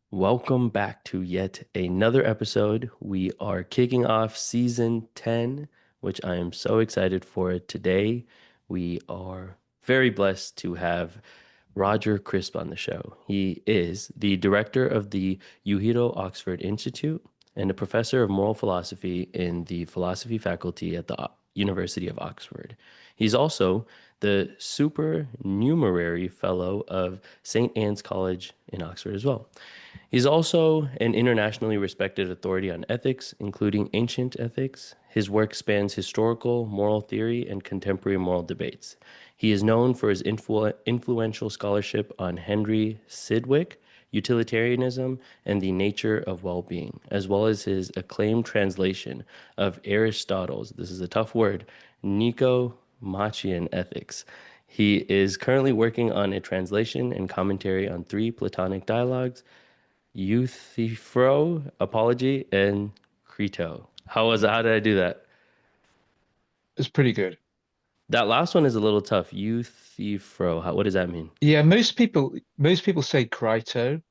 Welcome back to yet another episode. We are kicking off season 10, which I am so excited for. Today, we are very blessed to have Roger Crisp on the show. He is the director of the UHito Oxford Institute and a professor of moral philosophy in the philosophy faculty at the University of Oxford. He's also the supernumerary fellow of St. Anne's College in Oxford as well. He's also an internationally respected authority on ethics, including ancient ethics. His work spans historical, moral theory, and contemporary moral debates. He is known for his influential scholarship on Henry Sidgwick, utilitarianism, and the nature of well-being, as well as his acclaimed translation of Aristotle's, this is a tough word, Nicomachean Ethics. He is currently working on a translation and commentary on three Platonic dialogues, Euthyphro, Apology, and Crito. How did I do that? It's pretty good. That last one is a little tough. Euthyphro. What does that mean? Yeah, most people say Crito,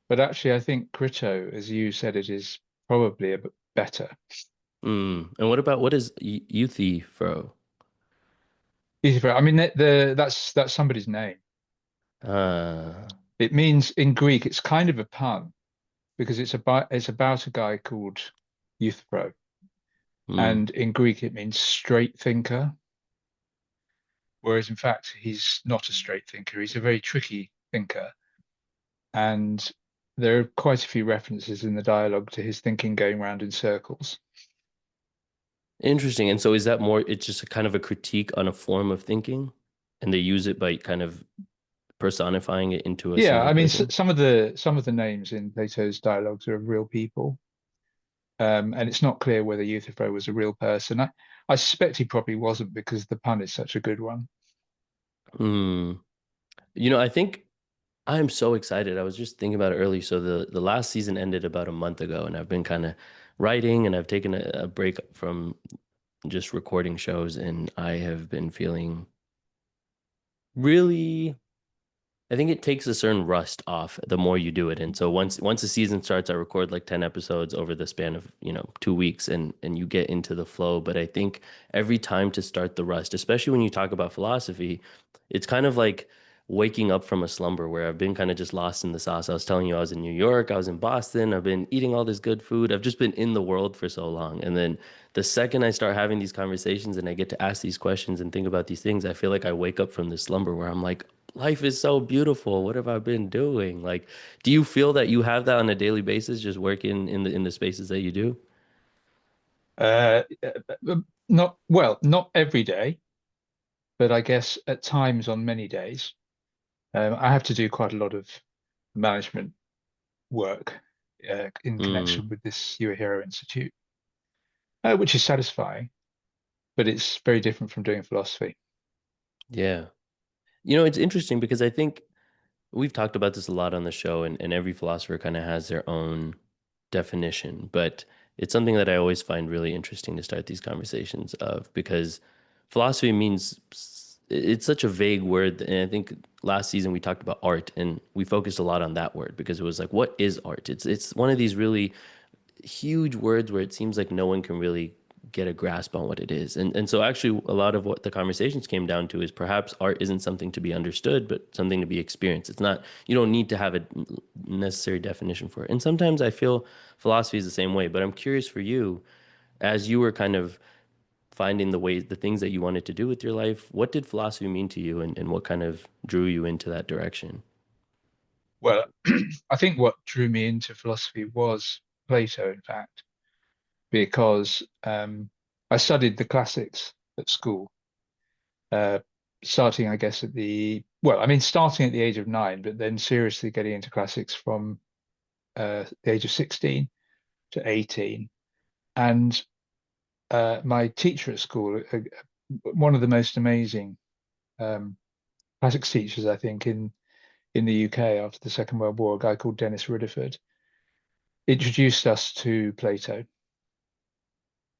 but actually I think Crito, as you said, it is probably a bit better. And what is Euthyphro? I mean, that's somebody's name. Uh, It means in Greek, it's kind of a pun because it's about a guy called Euthyphro, mm. and in Greek it means straight thinker, whereas in fact he's not a straight thinker. He's a very tricky thinker, and there are quite a few references in the dialogue to his thinking going round in circles. Interesting. And so is that more, it's just a kind of a critique on a form of thinking, and they use it by kind of personifying it into a Yeah, single I mean, person? some of the names in Plato's dialogues are of real people, and it's not clear whether Euthyphro was a real person. I suspect he probably wasn't because the pun is such a good one. Hmm. I think I am so excited. I was just thinking about it earlier. So the last season ended about a month ago, and I've been kind of writing, and I've taken a break from just recording shows, and I have been feeling really. I think it takes a certain rust off the more you do it. And so once the season starts, I record like 10 episodes over the span of, 2 weeks, and you get into the flow. But I think every time to start the rust, especially when you talk about philosophy, it's kind of like waking up from a slumber where I've been kind of just lost in the sauce. I was telling you I was in New York, I was in Boston, I've been eating all this good food. I've just been in the world for so long. And then the second I start having these conversations and I get to ask these questions and think about these things, I feel like I wake up from this slumber where I'm like, life is so beautiful. What have I been doing? Like, do you feel that you have that on a daily basis, just working in the spaces that you do? Not well, not every day, but I guess at times on many days. I have to do quite a lot of management work in Mm, connection with this Hero Institute, which is satisfying, but it's very different from doing philosophy. yeah. It's interesting because I think we've talked about this a lot on the show, and every philosopher kind of has their own definition, but it's something that I always find really interesting to start these conversations of because philosophy means it's such a vague word. And I think last season we talked about art and we focused a lot on that word because it was like, what is art? It's one of these really huge words where it seems like no one can really get a grasp on what it is. And so actually a lot of what the conversations came down to is perhaps art isn't something to be understood, but something to be experienced. It's not, you don't need to have a necessary definition for it. And sometimes I feel philosophy is the same way, but I'm curious for you, as you were kind of finding the things that you wanted to do with your life, what did philosophy mean to you and what kind of drew you into that direction? Well, I think what drew me into philosophy was Plato, in fact, because I studied the classics at school, uh, starting, I guess, starting at the age of 9, but then seriously getting into classics from the age of 16 to 18. And my teacher at school, one of the most amazing um, classics teachers, I think, in the UK after the Second World War, a guy called Dennis Rutherford, introduced us to Plato.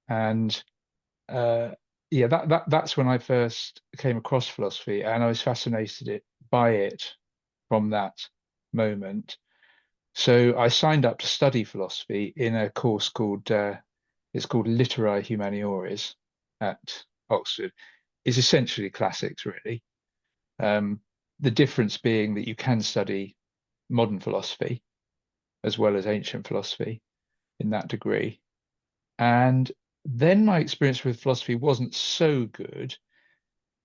And uh, yeah, that's when I first came across philosophy, and I was fascinated by it from that moment. So I signed up to study philosophy in a course called it's called Literae Humaniores at Oxford. It's essentially classics, really. Um, the difference being that you can study modern philosophy as well as ancient philosophy in that degree. And then my experience with philosophy wasn't so good.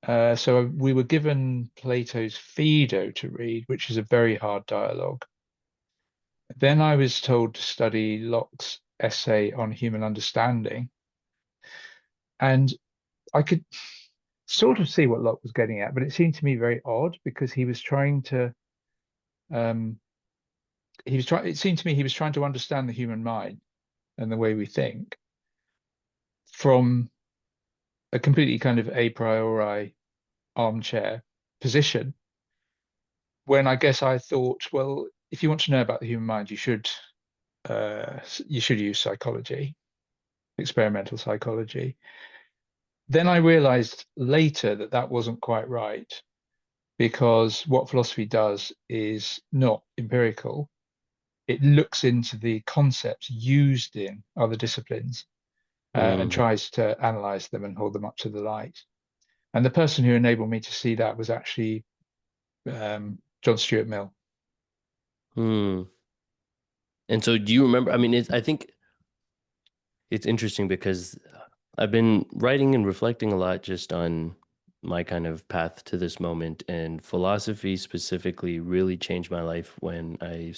So we were given Plato's Phaedo to read, which is a very hard dialogue. Then I was told to study Locke's essay on human understanding. And I could sort of see what Locke was getting at, but it seemed to me very odd because um, it seemed to me he was trying to understand the human mind and the way we think from a completely kind of a priori armchair position. When I guess I thought, well, if you want to know about the human mind, you should use psychology, experimental psychology. Then I realized later that that wasn't quite right because what philosophy does is not empirical. It looks into the concepts used in other disciplines and Mm, tries to analyze them and hold them up to the light. And the person who enabled me to see that was actually John Stuart Mill. mm. And so do you remember? I mean, I think it's interesting because I've been writing and reflecting a lot just on my kind of path to this moment, and philosophy specifically really changed my life when I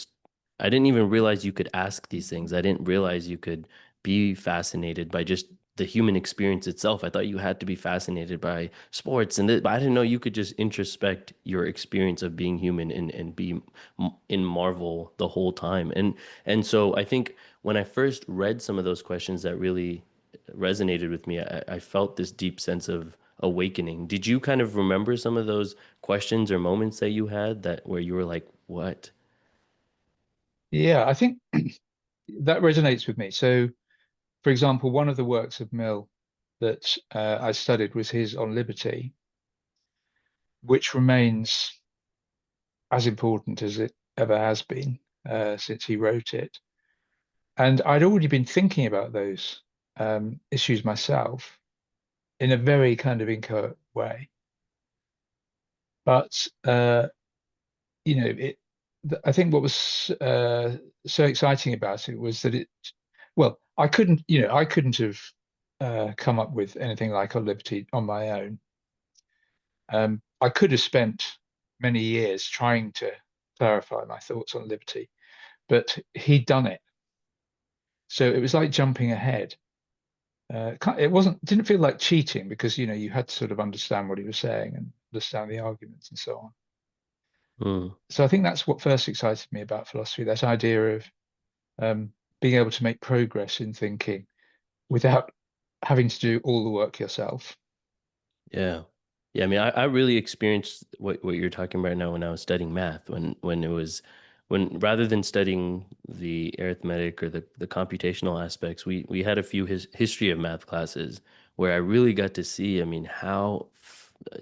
didn't even realize you could ask these things. I didn't realize you could be fascinated by just the human experience itself. I thought you had to be fascinated by sports but I didn't know you could just introspect your experience of being human and be in marvel the whole time. And so I think when I first read some of those questions that really resonated with me, I felt this deep sense of awakening. Did you kind of remember some of those questions or moments that you had that where you were like, what? Yeah, I think that resonates with me. So, for example, one of the works of Mill that I studied was his on liberty, which remains as important as it ever has been since he wrote it. And I'd already been thinking about those issues myself in a very kind of inchoate way. But it. I think what was so exciting about it was that well, I couldn't have come up with anything like on liberty on my own. I could have spent many years trying to clarify my thoughts on liberty, but he'd done it. So it was like jumping ahead. It didn't feel like cheating because, you had to sort of understand what he was saying and understand the arguments and so on. Mm, So I think that's what first excited me about philosophy, that idea of being able to make progress in thinking without having to do all the work yourself. yeah. Yeah, I mean, I really experienced what you're talking about now when I was studying math, when it was when rather than studying the arithmetic or the computational aspects, we had a few history of math classes where I really got to see, I mean, how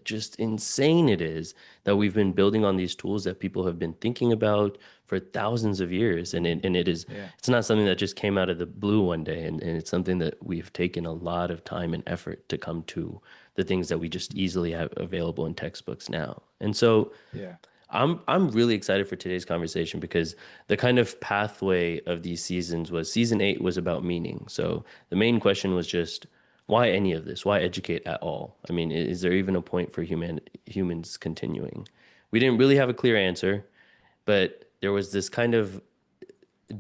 just insane it is that we've been building on these tools that people have been thinking about for thousands of years. And Yeah, it's not something that just came out of the blue one day. And it's something that we've taken a lot of time and effort to come to the things that we just easily have available in textbooks now. And so yeah, I'm really excited for today's conversation because the kind of pathway of these seasons was season 8 was about meaning. So the main question was just why any of this? Why educate at all? I mean, is there even a point for humans continuing? We didn't really have a clear answer, but there was this kind of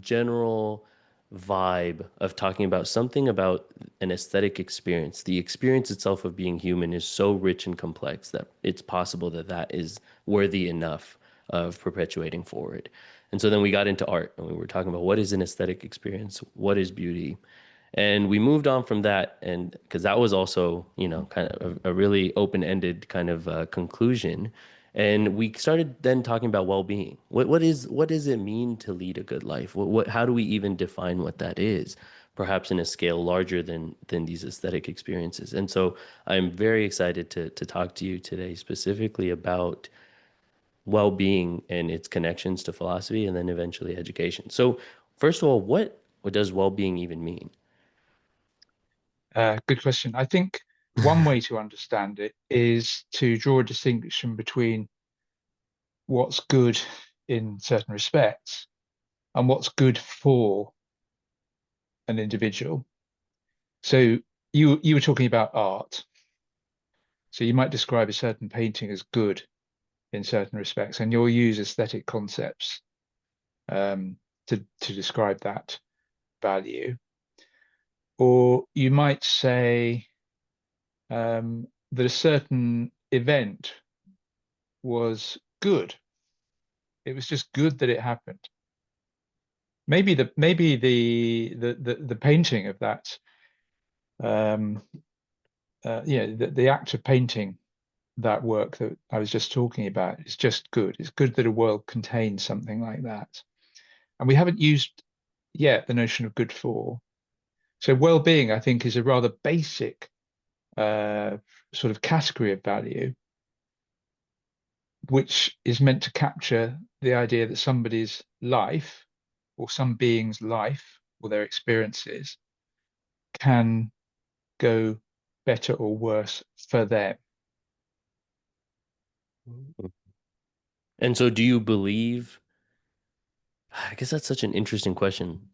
general vibe of talking about something about an aesthetic experience. The experience itself of being human is so rich and complex that it's possible that that is worthy enough of perpetuating forward. And so then we got into art and we were talking about what is an aesthetic experience? What is beauty? And we moved on from that, and because that was also, kind of a really open-ended kind of conclusion. And we started then talking about well-being. What does it mean to lead a good life? How do we even define what that is? Perhaps in a scale larger than these aesthetic experiences. And so I'm very excited to talk to you today specifically about well-being and its connections to philosophy and then eventually education. So, first of all, what does well-being even mean? Good question. I think one way to understand it is to draw a distinction between what's good in certain respects and what's good for an individual. So you were talking about art. So you might describe a certain painting as good in certain respects, and you'll use aesthetic concepts um, to describe that value. Or you might say that a certain event was good. It was just good that it happened. Maybe the painting of that, um, the act of painting that work that I was just talking about is just good. It's good that a world contains something like that. And we haven't used yet the notion of good for. So well-being, I think, is a rather basic uh, sort of category of value, which is meant to capture the idea that somebody's life or some being's life or their experiences can go better or worse for them. And so, do you believe? I guess that's such an interesting question.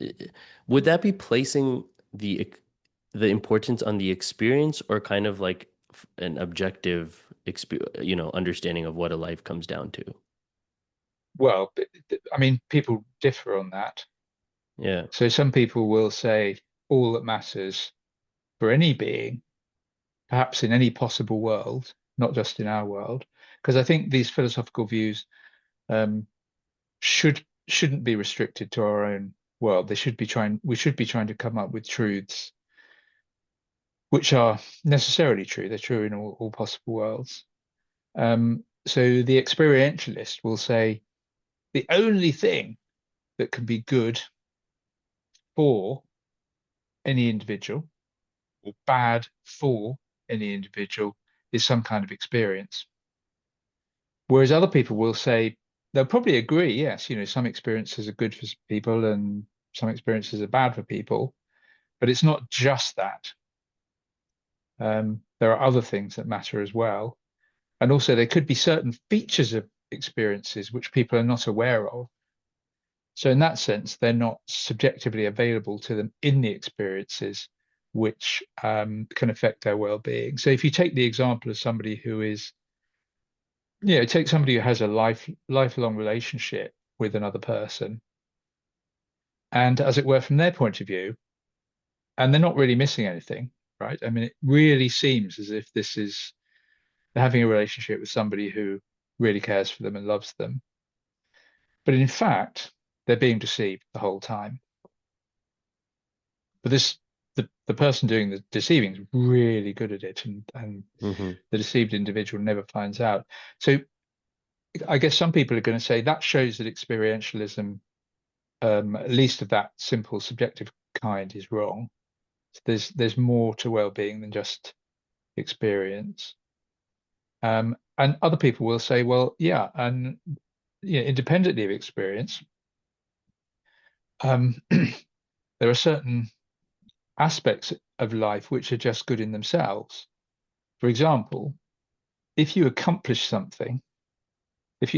Would that be placing the importance on the experience or kind of like an objective understanding of what a life comes down to? Well, I mean, people differ on that. Yeah. So some people will say all that matters for any being, perhaps in any possible world, not just in our world, because I think these philosophical views um, shouldn't be restricted to our own world. We should be trying to come up with truths which are necessarily true. They're true in all possible worlds. So the experientialist will say the only thing that can be good for any individual or bad for any individual is some kind of experience. Whereas other people will say they'll probably agree, yes, some experiences are good for people and some experiences are bad for people, but it's not just that. There are other things that matter as well. And also, there could be certain features of experiences which people are not aware of. So, in that sense, they're not subjectively available to them in the experiences which can affect their well-being. So, if you take the example of somebody who is, take somebody who has a lifelong relationship with another person, and as it were, from their point of view, and they're not really missing anything, right? I mean, it really seems as if this is they're having a relationship with somebody who really cares for them and loves them. But in fact, they're being deceived the whole time. But the person doing the deceiving is really good at it, and Hmm. the deceived individual never finds out. So I guess some people are going to say that shows that experientialism, at least of that simple subjective kind, is wrong. So there's more to well-being than just experience. And other people will say, well, yeah, and independently of experience, um, there are certain aspects of life which are just good in themselves. For example, if you accomplish something, if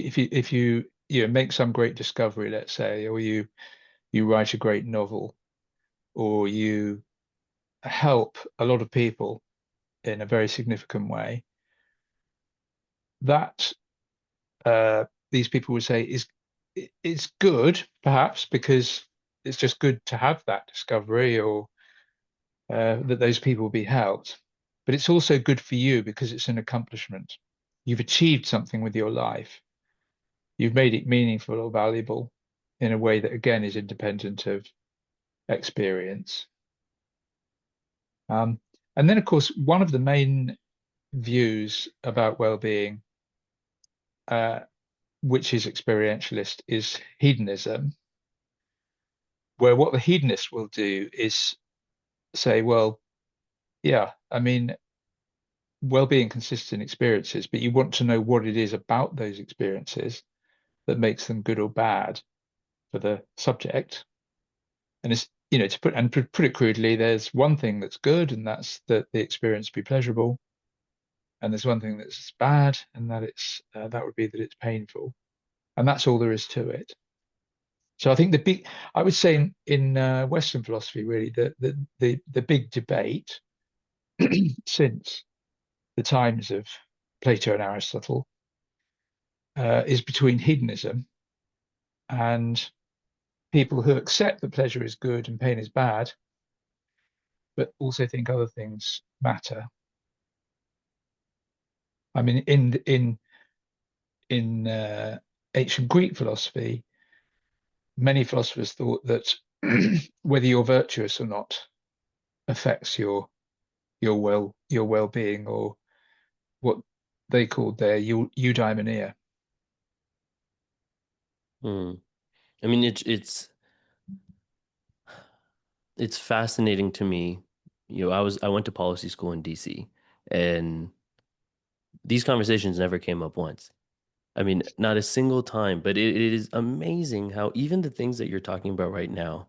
you make some great discovery, let's say, or you write a great novel, or you help a lot of people in a very significant way, that these people would say it's good, perhaps because it's just good to have that discovery or that those people will be helped. But it's also good for you because it's an accomplishment. You've achieved something with your life. You've made it meaningful or valuable in a way that, again, is independent of experience. Um, and then, of course, one of the main views about well-being, uh, which is experientialist, is hedonism, where what the hedonist will do is say, well, yeah, I mean, well-being consists in experiences, but you want to know what it is about those experiences that makes them good or bad for the subject. And it's, to put it crudely, there's one thing that's good, and that's that the experience be pleasurable, and there's one thing that's bad, and that would be that it's painful, and that's all there is to it. So I think I would say in Western philosophy, really, the big debate since the times of Plato and Aristotle is between hedonism and people who accept that pleasure is good and pain is bad, but also think other things matter. I mean, in ancient Greek philosophy, many philosophers thought that whether you're virtuous or not affects your well-being, or what they called their eudaimonia. Hmm. I mean, it's fascinating to me. I went to policy school in DC, and these conversations never came up once. I mean, not a single time, but it is amazing how even the things that you're talking about right now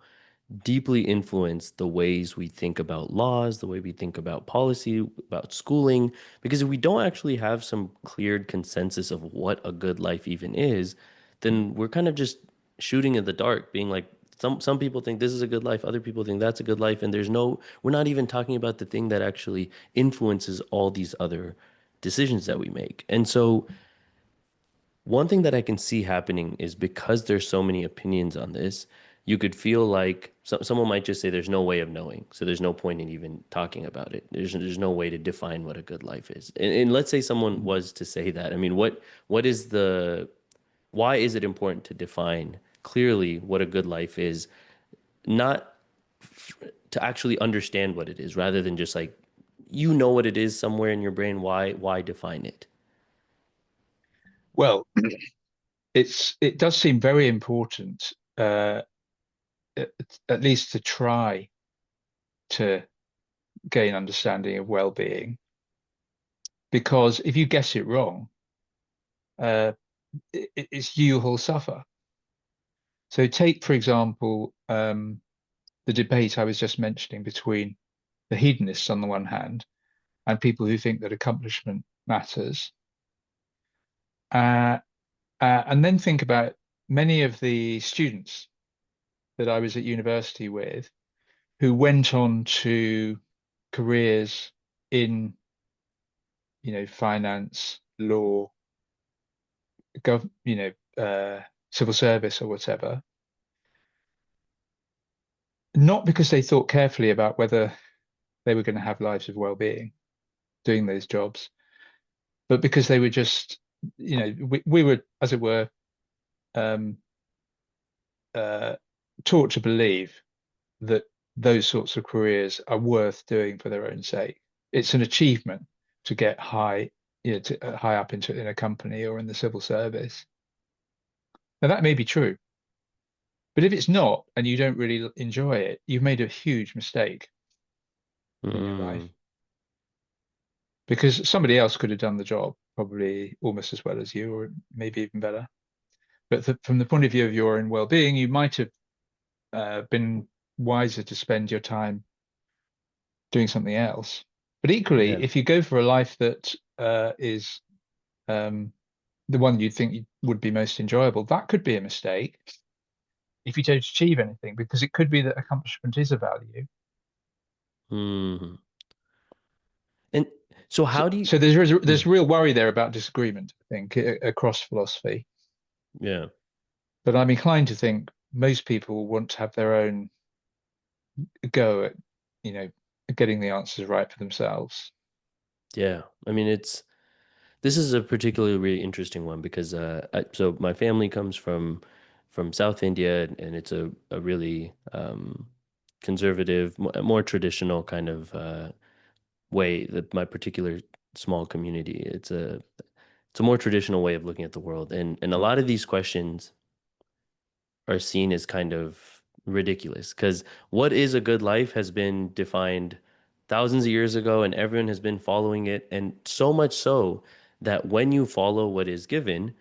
deeply influence the ways we think about laws, the way we think about policy, about schooling, because if we don't actually have some cleared consensus of what a good life even is, then we're kind of just shooting in the dark, being like, some people think this is a good life, other people think that's a good life, and we're not even talking about the thing that actually influences all these other decisions that we make. And so one thing that I can see happening is because there's so many opinions on this, you could feel like someone might just say there's no way of knowing. So there's no point in even talking about it. There's no way to define what a good life is. And let's say someone was to say that. I mean, what is the why is it important to define clearly what a good life is, not to actually understand what it is, rather than just like what it is somewhere in your brain. Why define it? Well, it does seem very important, at, at least to try to gain understanding of well-being, because if you guess it wrong, uh, it's you who'll suffer. So take, for example, the debate I was just mentioning between the hedonists on the one hand and people who think that accomplishment matters. Uh, and then think about many of the students that I was at university with who went on to careers in, finance, law, civil service or whatever, not because they thought carefully about whether they were going to have lives of well-being doing those jobs, but because they were just, we were, as it were, um, uh, taught to believe that those sorts of careers are worth doing for their own sake. It's an achievement to get high, high up into in a company or in the civil service. Now that may be true, but if it's not and you don't really enjoy it, you've made a huge mistake in your Mm, life, because somebody else could have done the job probably almost as well as you, or maybe even better. But from the point of view of your own well-being, you might have been wiser to spend your time doing something else. But equally, yeah. if you go for a life that is um, the one you think would be most enjoyable, that could be a mistake if you don't achieve anything, because it could be that accomplishment is a value. Mm. And so So, how do you so there's mm, real worry there about disagreement, I think, across philosophy. yeah. But I'm inclined to think most people want to have their own go at, you know, getting the answers right for themselves. Yeah. I mean, this is a particularly really interesting one because so my family comes from South India, and it's a really conservative, more traditional kind of way that my particular small community. It's a more traditional way of looking at the world, and a lot of these questions are seen as kind of ridiculous because what is a good life has been defined thousands of years ago, and everyone has been following it. And so much so that when you follow what is given,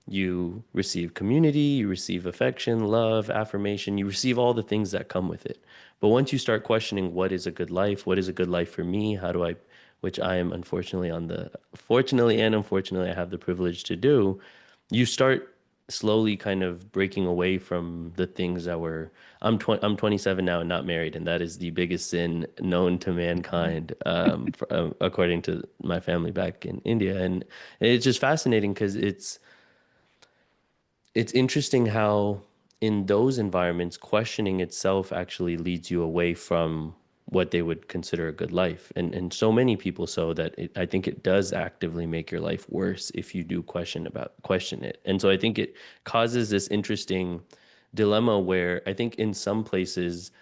you receive community, you receive affection, love, affirmation, you receive all the things that come with it. But once you start questioning what is a good life, what is a good life for me, how do I, which I am unfortunately on the, fortunately and unfortunately, I have the privilege to do, you start slowly kind of breaking away from the things that were, I'm 27 now and not married, and that is the biggest sin known to mankind, according to my family back in India. And it's just fascinating because it's interesting how in those environments, questioning itself actually leads you away from what they would consider a good life. And so many people so that I think it does actively make your life worse if you do question it. And so I think it causes this interesting dilemma where I think in some places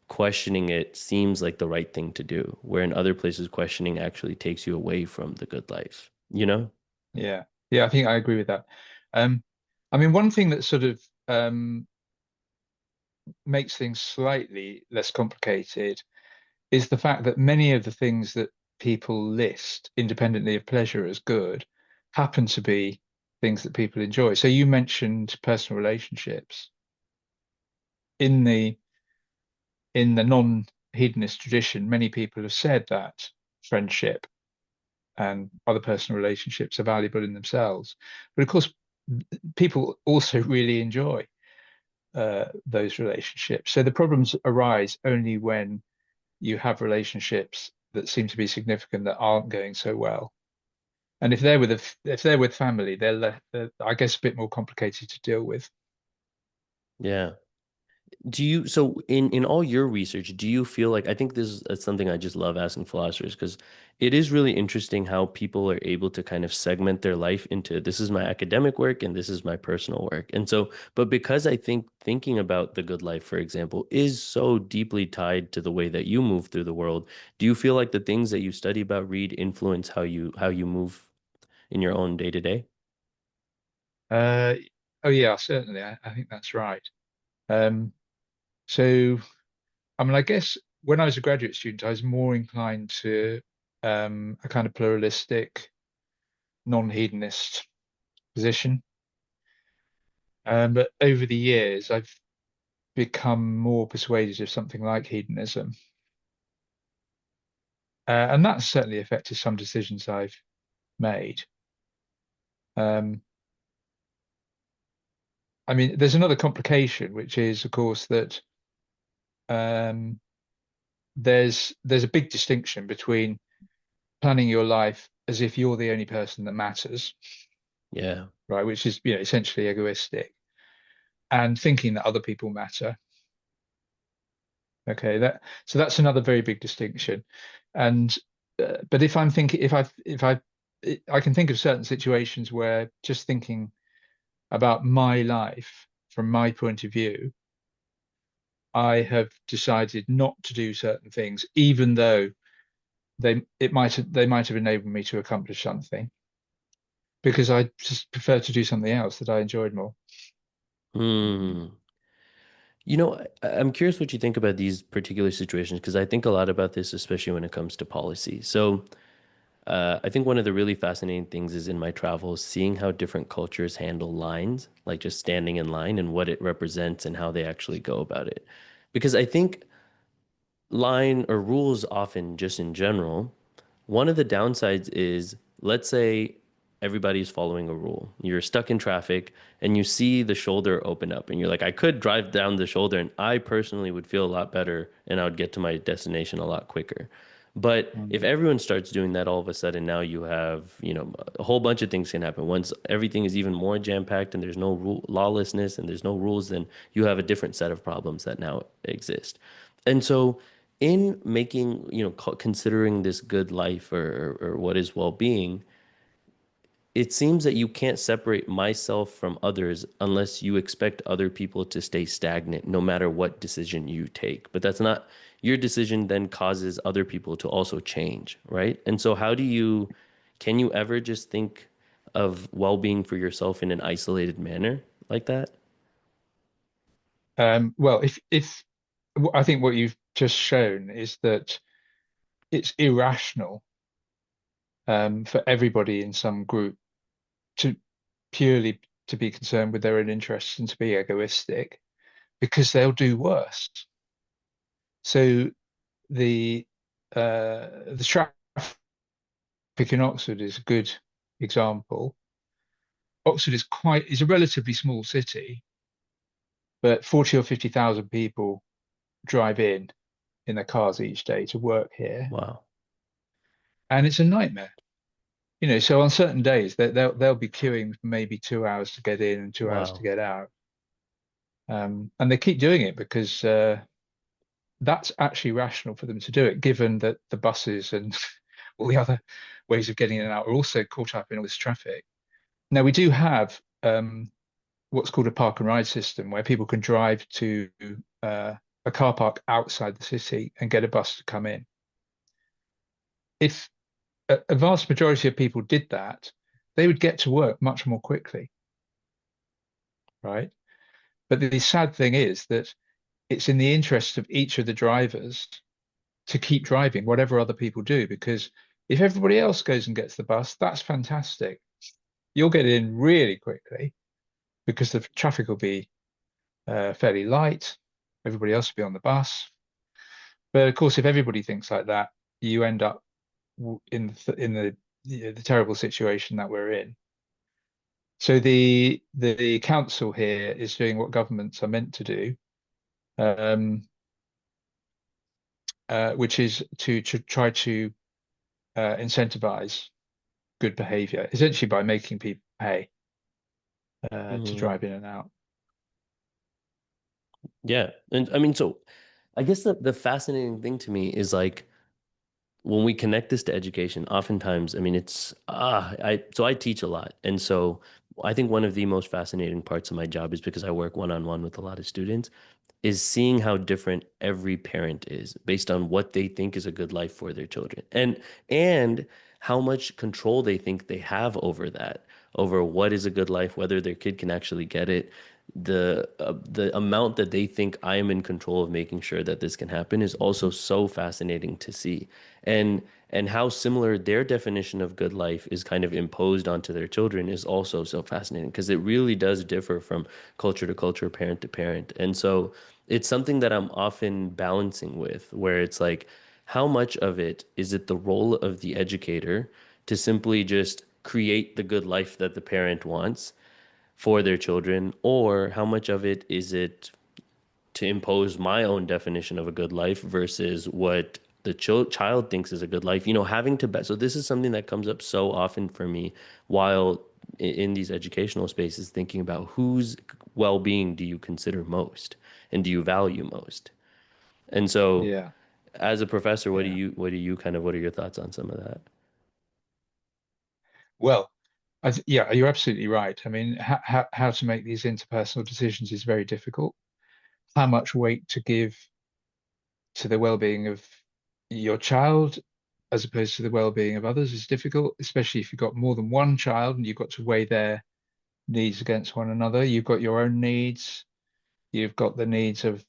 questioning it seems like the right thing to do, where in other places questioning actually takes you away from the good life, you know? Yeah. Yeah, I think I agree with that. Um, I mean, one thing that sort of makes things slightly less complicated is the fact that many of the things that people list independently of pleasure as good happen to be things that people enjoy. So you mentioned personal relationships. In the non-hedonist tradition, many people have said that friendship and other personal relationships are valuable in themselves. But of course, people also really enjoy those relationships. So the problems arise only when you have relationships that seem to be significant that aren't going so well. And if they're with family, they're I guess a bit more complicated to deal with. Yeah. Do you, so in all your research, do you feel like, I think this is something I just love asking philosophers because it is really interesting how people are able to kind of segment their life into this is my academic work and this is my personal work. And so, but because I think thinking about the good life, for example, is so deeply tied to the way that you move through the world, do you feel like the things that you study about, read, influence how you move in your own day to day? Uh, oh yeah, certainly. I think that's right. Um, so I mean, I guess when I was a graduate student, I was more inclined to a kind of pluralistic, non-hedonist position. But over the years, I've become more persuaded of something like hedonism. And that's certainly affected some decisions I've made. Um, I mean, there's another complication, which is, of course, that um, there's a big distinction between planning your life as if you're the only person that matters, Yeah. right, which is, essentially egoistic, and thinking that other people matter. Okay, that's another very big distinction. And but if I'm thinking, I can think of certain situations where just thinking about my life from my point of view, I have decided not to do certain things, even though they might have enabled me to accomplish something, because I just prefer to do something else that I enjoyed more. Hmm. You know, I'm curious what you think about these particular situations because I think a lot about this, especially when it comes to policy. So, I think one of the really fascinating things is in my travels, seeing how different cultures handle lines, like just standing in line and what it represents and how they actually go about it. Because I think line or rules often, just in general, one of the downsides is, let's say everybody's following a rule. You're stuck in traffic and you see the shoulder open up and you're like, I could drive down the shoulder and I personally would feel a lot better and I would get to my destination a lot quicker. But if Mm. everyone starts doing that, all of a sudden now you have, a whole bunch of things can happen. Once everything is even more jam-packed and there's no lawlessness and there's no rules, then you have a different set of problems that now exist. And so in making, considering this good life or what is well-being, it seems that you can't separate myself from others unless you expect other people to stay stagnant no matter what decision you take. But that's not your decision then causes other people to also change, right? And so can you ever just think of well-being for yourself in an isolated manner like that? Well, if I think what you've just shown is that it's irrational for everybody in some group to purely to be concerned with their own interests and to be egoistic because they'll do worse. So the the traffic in Oxford is a good example. Oxford is a relatively small city, but 40 or 50,000 people drive in their cars each day to work here, Wow. and it's a nightmare. So on certain days they'll be queuing for maybe 2 hours to get in and 2 hours to Wow. get out. And they keep doing it because that's actually rational for them to do it, given that the buses and all the other ways of getting in and out are also caught up in all this traffic. Now, we do have what's called a park and ride system where people can drive to a car park outside the city and get a bus to come in. If a vast majority of people did that, they would get to work much more quickly, right? But the sad thing is that it's in the interest of each of the drivers to keep driving, whatever other people do, because if everybody else goes and gets the bus, that's fantastic. You'll get in really quickly because the traffic will be fairly light. Everybody else will be on the bus. But of course, if everybody thinks like that, you end up in the terrible situation that we're in. So the council here is doing what governments are meant to do, um, which is to try to incentivize good behavior, essentially by making people pay to Mhm. drive in and out. Yeah. And I mean, so I guess the fascinating thing to me is like when we connect this to education, oftentimes, I mean, I teach a lot. And so I think one of the most fascinating parts of my job is because I work one-on-one with a lot of students, is seeing how different every parent is based on what they think is a good life for their children and how much control they think they have over that, over what is a good life, whether their kid can actually get it. The amount that they think I am in control of making sure that this can happen is also so fascinating to see. And how similar their definition of good life is kind of imposed onto their children is also so fascinating because it really does differ from culture to culture, parent to parent. And so it's something that I'm often balancing with, where it's like, how much of it is it the role of the educator to simply just create the good life that the parent wants for their children, or how much of it is it to impose my own definition of a good life versus what the child thinks is a good life, having to bet. So this is something that comes up so often for me while in these educational spaces, thinking about whose well-being do you consider most and do you value most? And so Yeah, as a professor, yeah. what are your thoughts on some of that? Well, yeah, you're absolutely right. I mean, how to make these interpersonal decisions is very difficult. How much weight to give to the well-being of your child as opposed to the well-being of others is difficult, especially if you've got more than one child and you've got to weigh their needs against one another. You've got your own needs, you've got the needs of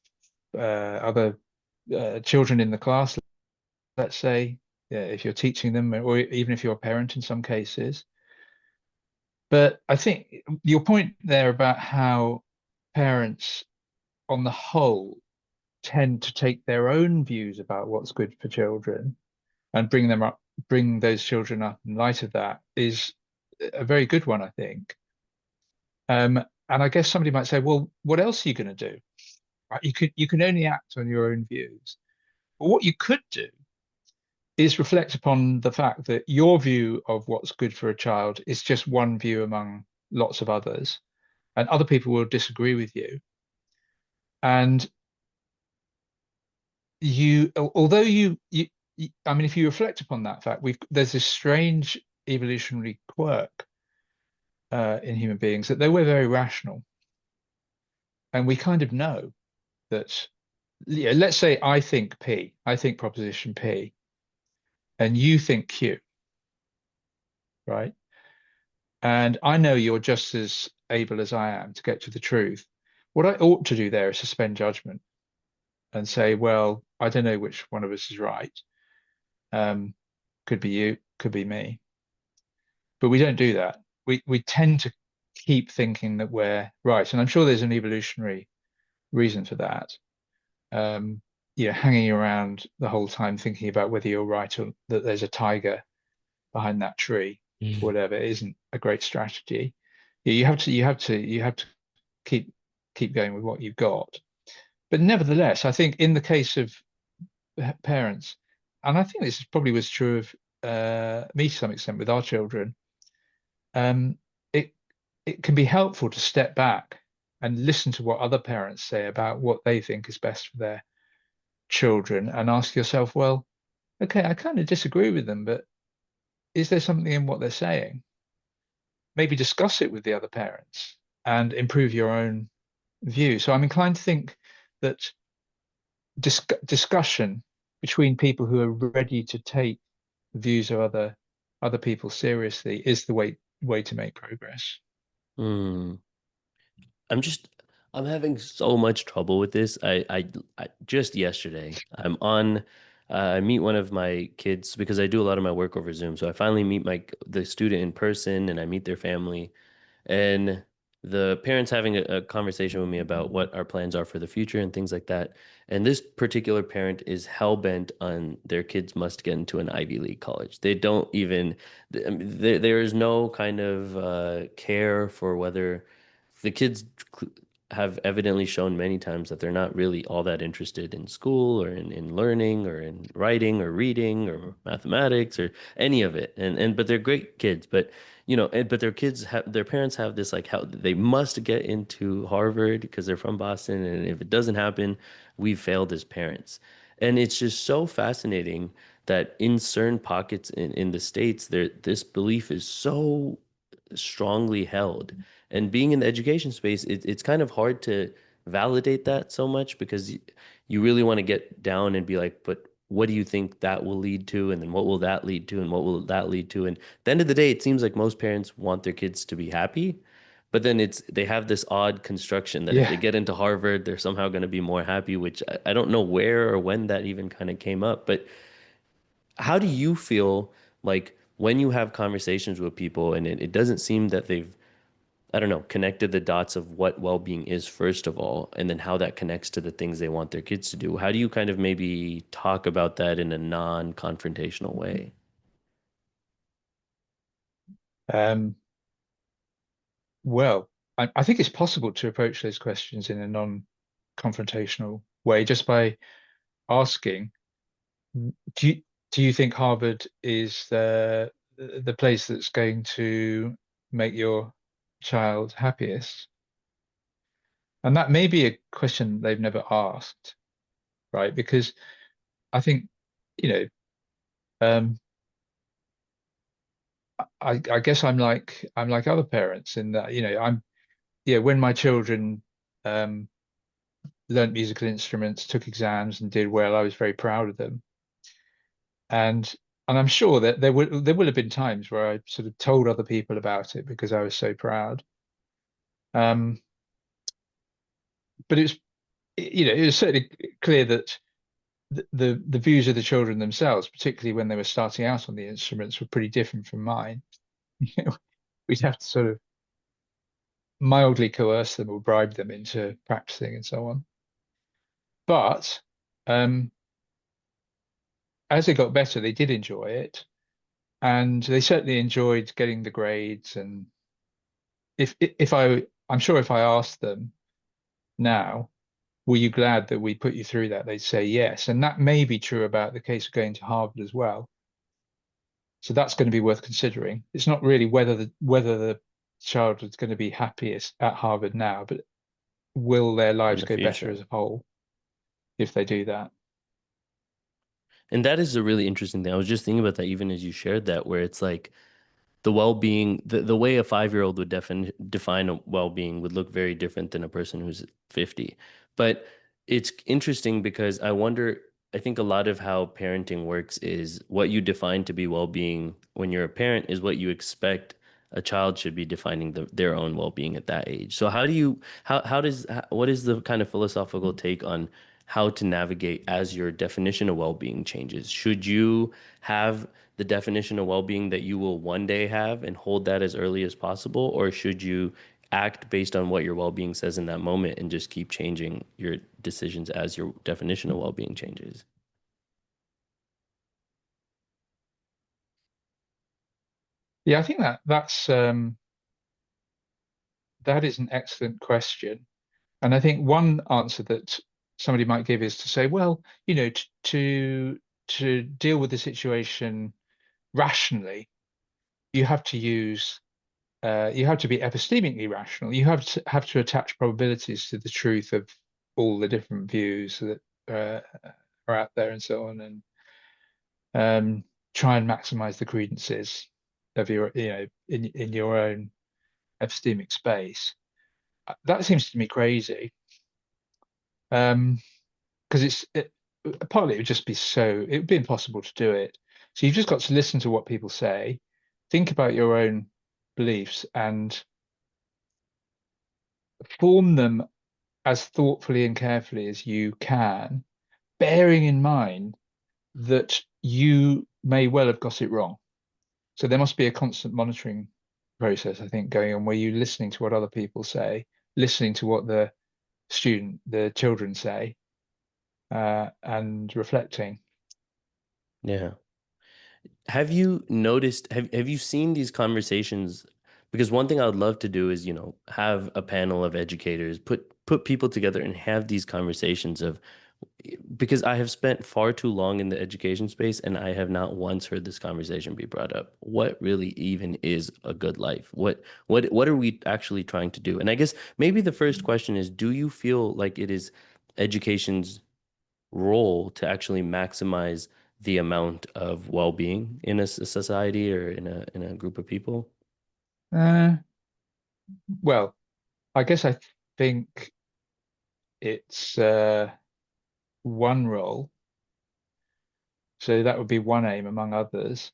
other children in the class, let's say, yeah, if you're teaching them, or even if you're a parent in some cases. But I think your point there about how parents, on the whole, tend to take their own views about what's good for children and bring those children up in light of that is a very good one, I think. And I guess somebody might say, well, what else are you going to do? Right? You can only act on your own views. But what you could do is reflect upon the fact that your view of what's good for a child is just one view among lots of others, and other people will disagree with you. And although I mean, if you reflect upon that fact, there's this strange evolutionary quirk in human beings that they were very rational, and we kind of know that. Yeah, let's say I think proposition P, and you think Q, right? And I know you're just as able as I am to get to the truth. What I ought to do there is suspend judgment and say, well, I don't know which one of us is right. Um, could be you, could be me, but we don't do that. We tend to keep thinking that we're right, and I'm sure there's an evolutionary reason for that. Um, hanging around the whole time thinking about whether you're right or that there's a tiger behind that tree or whatever isn't a great strategy. Yeah, you have to keep going with what you've got. But nevertheless, I think in the case of parents, and I think this probably was true of me to some extent with our children, um, it it can be helpful to step back and listen to what other parents say about what they think is best for their children and ask yourself, well, okay, I kind of disagree with them, but is there something in what they're saying? Maybe discuss it with the other parents and improve your own view. So I'm inclined to think that discussion between people who are ready to take the views of other people seriously is the way to make progress. Hmm. I'm just I'm having so much trouble with this. I just yesterday I meet one of my kids because I do a lot of my work over Zoom. So I finally meet the student in person and I meet their family. And the parents having a conversation with me about what our plans are for the future and things like that. And this particular parent is hell bent on their kids must get into an Ivy League college. They don't even, I mean, there is no kind of care for whether the kids have evidently shown many times that they're not really all that interested in school or in learning or in writing or reading or mathematics or any of it. But they're great kids. But but their parents have this like how they must get into Harvard because they're from Boston, and if it doesn't happen, we've failed as parents. And it's just so fascinating that in certain pockets in the States, this belief is so strongly held. And being in the education space, it's kind of hard to validate that so much because you really want to get down and be like, but what do you think that will lead to? And then what will that lead to? And what will that lead to? And at the end of the day, it seems like most parents want their kids to be happy. But then they have this odd construction that if they Yeah. get into Harvard, they're somehow going to be more happy, which I don't know where or when that even kind of came up. But how do you feel like when you have conversations with people and it doesn't seem that they've, I don't know, connected the dots of what well-being is first of all, and then how that connects to the things they want their kids to do? How do you kind of maybe talk about that in a non-confrontational way? Um, well, I think it's possible to approach those questions in a non-confrontational way just by asking, do you, do you think Harvard is the place that's going to make your child happiest? And that may be a question they've never asked, right? Because I think, you know, um, I guess I'm like other parents in that, yeah, when my children um, learnt musical instruments, took exams, and did well, I was very proud of them. And and I'm sure that there will have been times where I sort of told other people about it because I was so proud. Um, but it was certainly clear that the views of the children themselves, particularly when they were starting out on the instruments, were pretty different from mine. We'd have to sort of mildly coerce them or bribe them into practicing and so on. But um, as they got better, they did enjoy it, and they certainly enjoyed getting the grades. And I'm sure if I asked them now, were you glad that we put you through that? They'd say yes. And that may be true about the case of going to Harvard as well. So that's going to be worth considering. It's not really whether the child is going to be happiest at Harvard now, but will their In lives the go better future? as a whole if they do that? And that is a really interesting thing. I was just thinking about that even as you shared that, where it's like the well-being, the way a 5-year-old would define a well-being would look very different than a person who's 50. But it's interesting because I think a lot of how parenting works is what you define to be well-being when you're a parent is what you expect a child should be defining their own well-being at that age. So how do you, how does, what is the kind of philosophical take on how to navigate as your definition of well-being changes. Should you have the definition of well-being that you will one day have and hold that as early as possible, or should you act based on what your well-being says in that moment and just keep changing your decisions as your definition of well-being changes? Yeah, I think that is an excellent question. And I think one answer that somebody might give is to say, well, to deal with the situation rationally, you have to use you have to be epistemically rational. You have to attach probabilities to the truth of all the different views that are out there and so on, and try and maximize the credences of your, in your own epistemic space. That seems to me crazy. Um, because partly it would just be it would be impossible to do it. So you've just got to listen to what people say, think about your own beliefs, and form them as thoughtfully and carefully as you can, bearing in mind that you may well have got it wrong. So there must be a constant monitoring process, I think, going on where you're listening to what other people say, listening to what the children say, and reflecting. Yeah. Have you noticed, have you seen these conversations? Because one thing I would love to do is, have a panel of educators, put people together and have these conversations of, because I have spent far too long in the education space and I have not once heard this conversation be brought up. What really even is a good life? What are we actually trying to do? And I guess maybe the first question is, do you feel like it is education's role to actually maximize the amount of well-being in a society or in a group of people? Uh, well, I guess I think it's one role, so that would be one aim among others.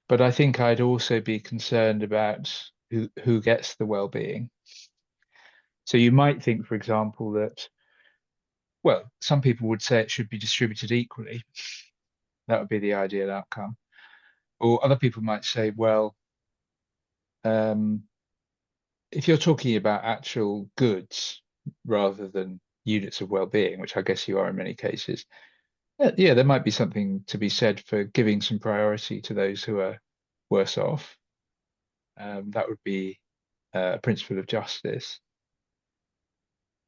But I think I'd also be concerned about who gets the well-being. So you might think, for example, that, well, some people would say it should be distributed equally. That would be the ideal outcome. Or other people might say, well, um, if you're talking about actual goods rather than units of well-being, which I guess you are in many cases, yeah, there might be something to be said for giving some priority to those who are worse off. That would be a principle of justice.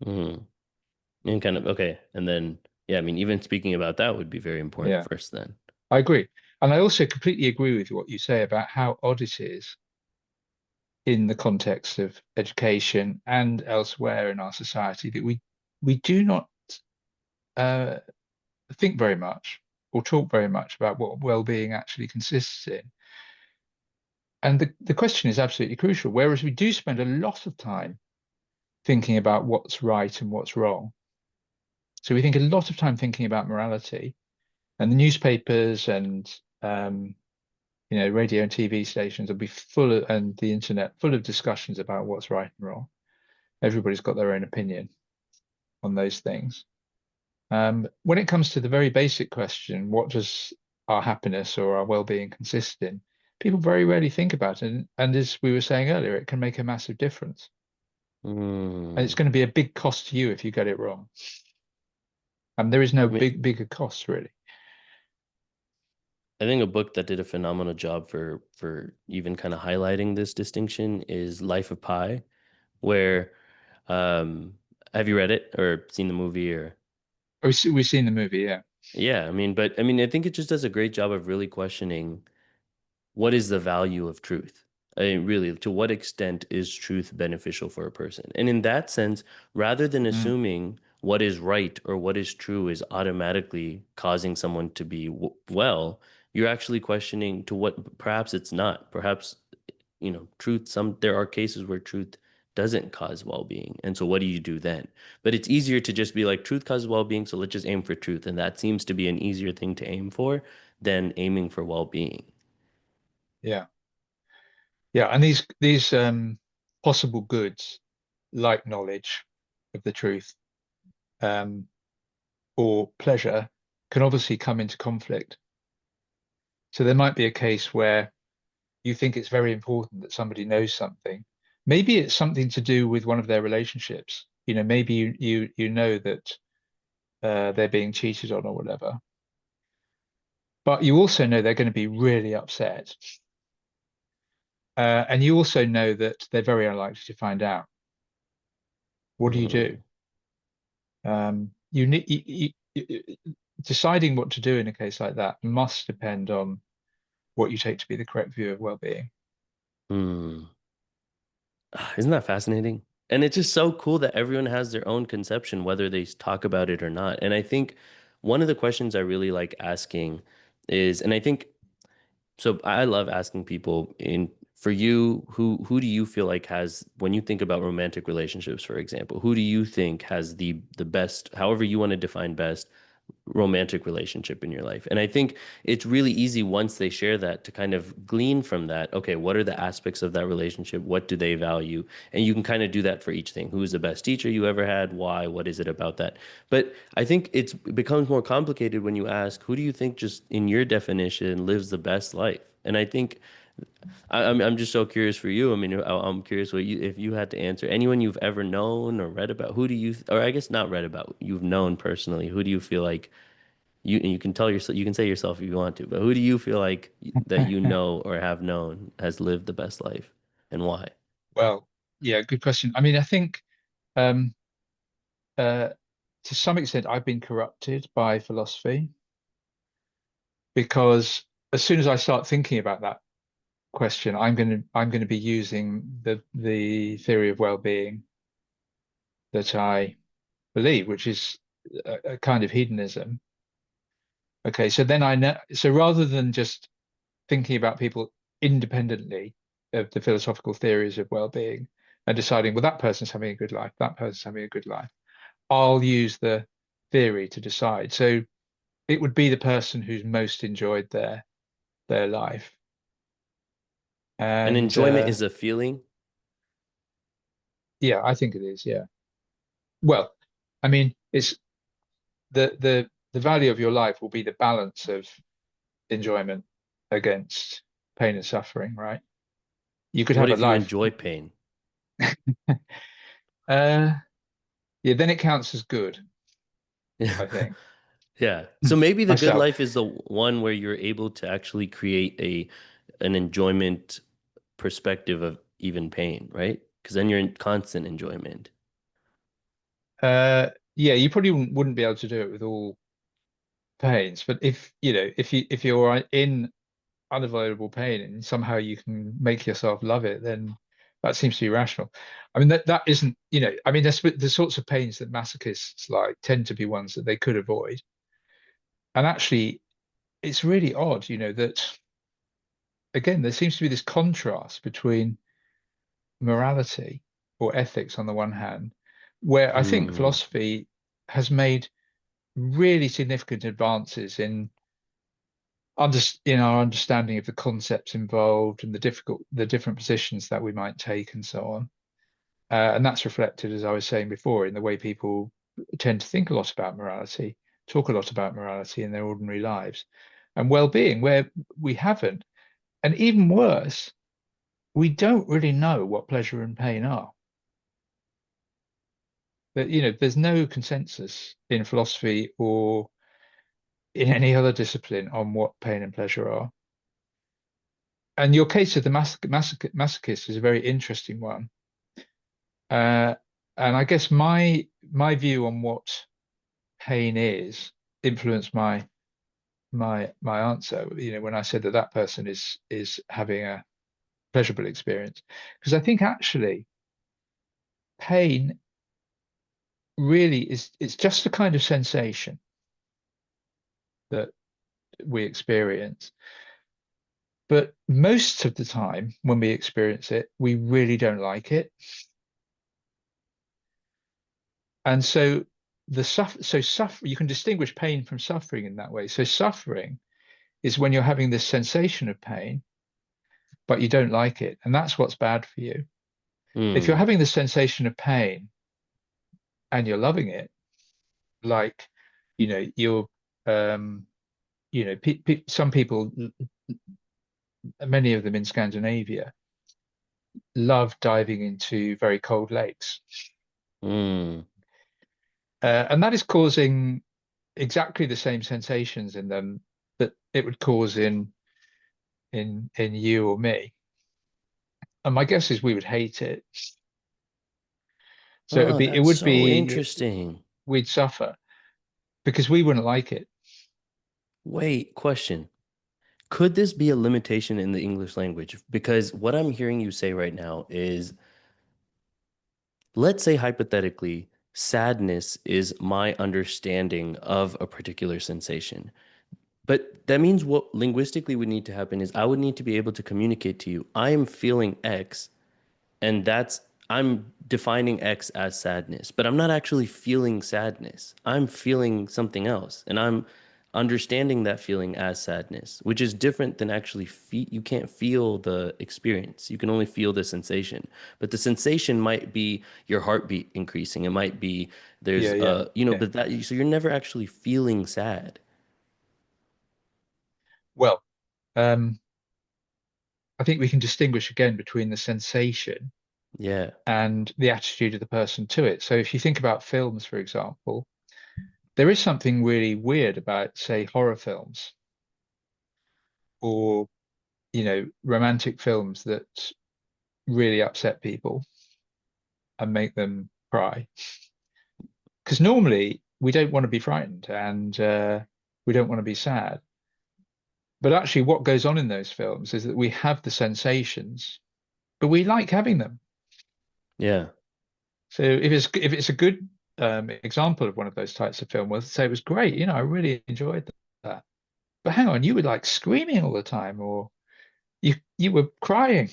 Mhm. And kind of, okay. And then, yeah, I mean, even speaking about that would be very important Yeah, first then. I agree. And I also completely agree with what you say about how odd it is in the context of education and elsewhere in our society that we do not uh, think very much or talk very much about what well-being actually consists in. And the question is absolutely crucial. Whereas we do spend a lot of time thinking about what's right and what's wrong. So we think a lot of time thinking about morality, and the newspapers and radio and TV stations will be full of, and the internet full of discussions about what's right and wrong. Everybody's got their own opinion on those things. When it comes to the very basic question, what does our happiness or our well-being consist in? People very rarely think about it. And as we were saying earlier, it can make a massive difference. And it's Mm. going to be a big cost to you if you get it wrong. And there is no I mean, bigger cost, really. I think a book that did a phenomenal job for even kind of highlighting this distinction is Life of Pi, where um have you read it or seen the movie or We've seen the movie, yeah. yeah, I mean, but I mean, I think it just does a great job of really questioning what is the value of truth? I mean, really, to what extent is truth beneficial for a person? And in that sense, rather than Mm, assuming what is right or what is true is automatically causing someone to be well, you're actually questioning to what perhaps it's not. Perhaps, truth, there are cases where truth doesn't cause well-being. And so what do you do then? But it's easier to just be like, truth causes well-being, so let's just aim for truth. And that seems to be an easier thing to aim for than aiming for well-being. yeah. Yeah. And these possible goods, like knowledge of the truth, um, or pleasure can obviously come into conflict. So there might be a case where you think it's very important that somebody knows something. Maybe it's something to do with one of their relationships. Maybe you know that they're being cheated on or whatever, but you also know they're going to be really upset, and you also know that they're very unlikely to find out. What do you do? Mm, You need deciding what to do in a case like that must depend on what you take to be the correct view of well-being. mm. Isn't that fascinating? And it's just so cool that everyone has their own conception, whether they talk about it or not. And I think one of the questions I really like asking is, and I think so I love asking people in for you, who do you feel like has, when you think about romantic relationships, for example, who do you think has the best, however you want to define best, romantic relationship in your life? And I think it's really easy once they share that to kind of glean from that, okay, what are the aspects of that relationship? What do they value? And you can kind of do that for each thing. Who's the best teacher you ever had? Why? What is it about that? But I think it becomes more complicated when you ask, who do you think just in your definition lives the best life? And I think I'm just so curious for you. I mean, I'm curious what you, if you had to answer anyone you've ever known or read about, who do you, or I guess not read about, you've known personally, who do you feel like and you can tell yourself, you can say yourself if you want to, but who do you feel like that you know or have known has lived the best life and why? Well, yeah, good question. I mean, I think um, uh, to some extent I've been corrupted by philosophy because as soon as I start thinking about that question, I'm going to be using the theory of well-being that I believe, which is a kind of hedonism. Okay, so then I know. So rather than just thinking about people independently of the philosophical theories of well-being and deciding, well, that person's having a good life, that person's having a good life, I'll use the theory to decide. So it would be the person who's most enjoyed their life. And And enjoyment is a feeling. yeah, I think it is. Yeah. Well, I mean, it's the value of your life will be the balance of enjoyment against pain and suffering, right? You could What have a if you life. enjoy pain? Uh, yeah, then it counts as good, I think. Yeah. So maybe the good Myself. life is the one where you're able to actually create an enjoyment perspective of even pain, right? Because then you're in constant enjoyment. Yeah, you probably wouldn't be able to do it with all pains, but if you're in unavoidable pain and somehow you can make yourself love it, then that seems to be rational. I mean that isn't, I mean there's the sorts of pains that masochists like tend to be ones that they could avoid. And actually, it's really odd, that again there seems to be this contrast between morality or ethics on the one hand, where I think Mm, philosophy has made really significant advances in our understanding of the concepts involved and the different positions that we might take and so on. And that's reflected, as I was saying before, in the way people tend to think a lot about morality, talk a lot about morality in their ordinary lives, and well-being, where we haven't. And even worse, we don't really know what pleasure and pain are. That, there's no consensus in philosophy or in any other discipline on what pain and pleasure are. And your case of the masochist is a very interesting one. Uh, and I guess my view on what pain is influenced my answer. When I said that that person is having a pleasurable experience, because I think actually pain really is it's just a kind of sensation that we experience. But most of the time when we experience it, we really don't like it. And so suffer you can distinguish pain from suffering in that way. So suffering is when you're having this sensation of pain, but you don't like it. And that's what's bad for you. If you're mm, having the sensation of pain and you're loving it, like You're some people, many of them in Scandinavia, love diving into very cold lakes, Mm. and that is causing exactly the same sensations in them that it would cause in you or me. And my guess is we would hate it. So Oh, it that's would so be interesting. we'd suffer because we wouldn't like it. Wait, question. Could this be a limitation in the English language? Because what I'm hearing you say right now is, let's say hypothetically, sadness is my understanding of a particular sensation. But that means what linguistically would need to happen is I would need to be able to communicate to you, I am feeling X, and that's I'm defining X as sadness, but I'm not actually feeling sadness. I'm feeling something else, and I'm understanding that feeling as sadness, which is different than actually you can't feel the experience. You can only feel the sensation. But the sensation might be your heartbeat increasing. It might be there's Yeah, yeah. Okay. but that so you're never actually feeling sad. Well, um, I think we can distinguish again between the sensation Yeah. and the attitude of the person to it. So if you think about films, for example, there is something really weird about, say, horror films or, romantic films that really upset people and make them cry. Because normally we don't want to be frightened and we don't want to be sad. But actually, what goes on in those films is that we have the sensations, but we like having them. Yeah. So if it's a good example of one of those types of film, we'll say it was great. I really enjoyed that. But hang on, you were like screaming all the time, or you were crying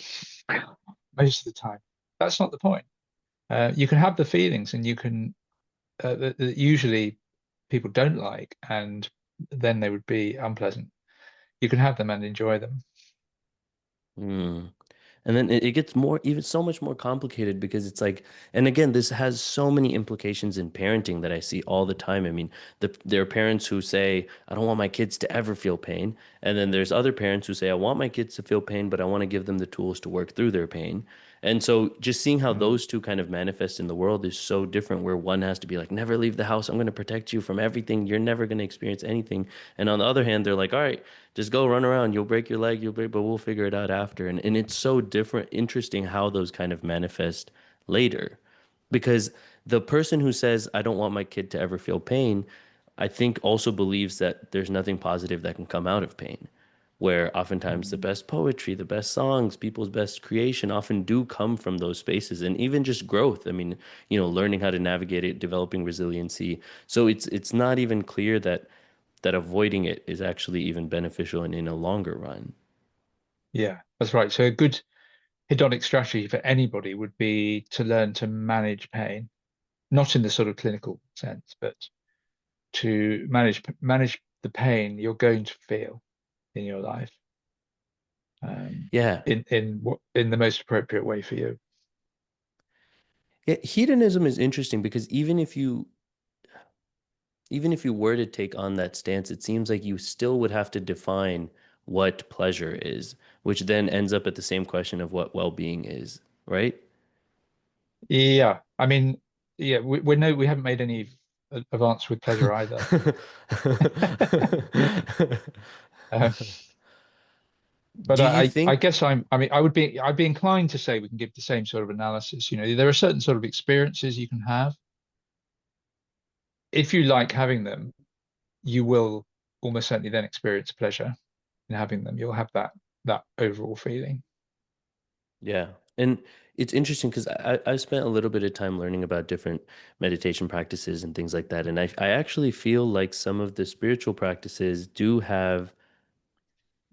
most of the time. That's not the point. You can have the feelings, and you can that usually people don't like, and then they would be unpleasant. You can have them and enjoy them. Mm. And then it gets more, even so much more complicated because it's like, and again, this has so many implications in parenting that I see all the time. I mean, there are parents who say, I don't want my kids to ever feel pain. And then there's other parents who say, I want my kids to feel pain, but I want to give them the tools to work through their pain. And so just seeing how Mm. those two kind of manifest in the world is so different, where one has to be like, never leave the house. I'm going to protect you from everything. You're never going to experience anything. And on the other hand, they're like, all right, just go run around. You'll break your leg, but we'll figure it out after. And it's so different, interesting how those kind of manifest later. Because the person who says, I don't want my kid to ever feel pain, I think also believes that there's nothing positive that can come out of pain. Where oftentimes the Mm. best poetry, the best songs, people's best creation often do come from those spaces, and even just growth. I mean, learning how to navigate it, developing resiliency. So it's not even clear that avoiding it is actually even beneficial and in a longer run. Yeah, that's right. So a good hedonic strategy for anybody would be to learn to manage pain, not in the sort of clinical sense, but to manage the pain you're going to feel in your life, um, Yeah. in the most appropriate way for you. Yeah, hedonism is interesting because even if you were to take on that stance, it seems like you still would have to define what pleasure is, which then ends up at the same question of what well-being is, right? Yeah, I mean, yeah, we haven't made any advance with pleasure either. Um, but Do you I think, guess I mean, I'd be inclined to say we can give the same sort of analysis. There are certain sort of experiences you can have. If you like having them, you will almost certainly then experience pleasure in having them. You'll have that overall feeling. yeah. And it's interesting because I spent a little bit of time learning about different meditation practices and things like that. And I actually feel like some of the spiritual practices do have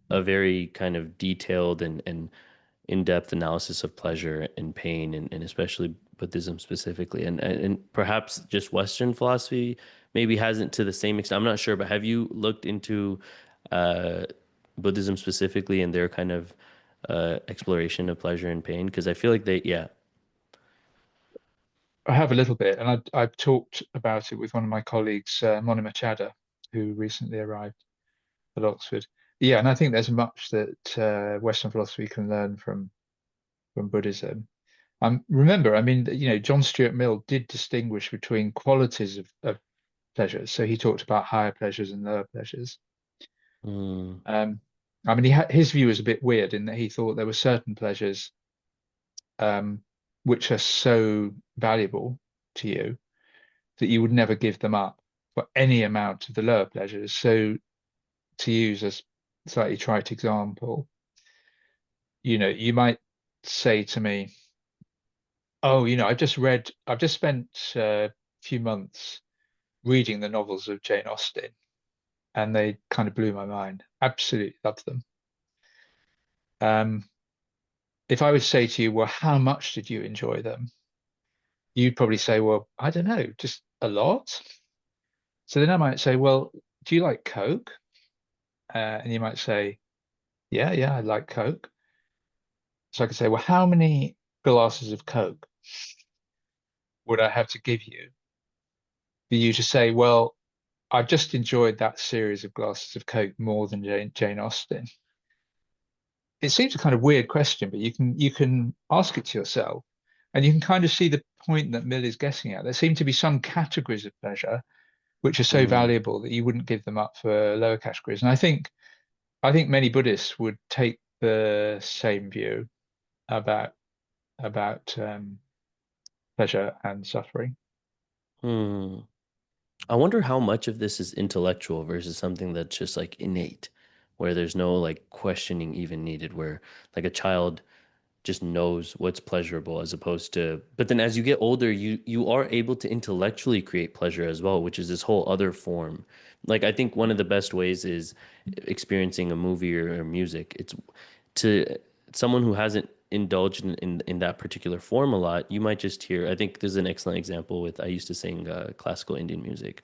a very kind of detailed and in-depth analysis of pleasure and pain, and especially Buddhism specifically. And perhaps just Western philosophy maybe hasn't to the same extent. I'm not sure, but have you looked into uh, Buddhism specifically and their kind of exploration of pleasure and pain? Because I feel like yeah. I have a little bit, and I've talked about it with one of my colleagues, Monima Chadha, who recently arrived at Oxford. Yeah, and I think there's much that Western philosophy can learn from Buddhism. Remember, I mean, John Stuart Mill did distinguish between qualities of pleasures. So he talked about higher pleasures and lower pleasures. Mm, Um, I mean, his view was a bit weird in that he thought there were certain pleasures um, which are so valuable to you that you would never give them up for any amount of the lower pleasures. So to use a slightly trite example, you might say to me, "Oh, I've just spent a few months reading the novels of Jane Austen, and they kind of blew my mind. Absolutely loved them." Um, if I would say to you, "Well, how much did you enjoy them?" You'd probably say, "Well, I don't know, just a lot." So then I might say, "Well, do you like Coke?" And you might say, "Yeah, yeah, I like Coke." So I could say, "Well, how many glasses of Coke would I have to give you for you to say, well, I've just enjoyed that series of glasses of Coke more than Jane Austen?" It seems a kind of weird question, but you can ask it to yourself, and you can kind of see the point that Mill is getting at. There seem to be some categories of pleasure which are so mm, valuable that you wouldn't give them up for lower categories. And I think many Buddhists would take the same view about about pleasure and suffering. mm. I wonder how much of this is intellectual versus something that's just like innate, where there's no like questioning even needed, where like a child just knows what's pleasurable as opposed to, but then as you get older, you are able to intellectually create pleasure as well, which is this whole other form. Like I think one of the best ways is experiencing a movie or music. It's to someone who hasn't indulged in that particular form a lot, you might just hear, I think there's an excellent example with, I used to sing classical Indian music.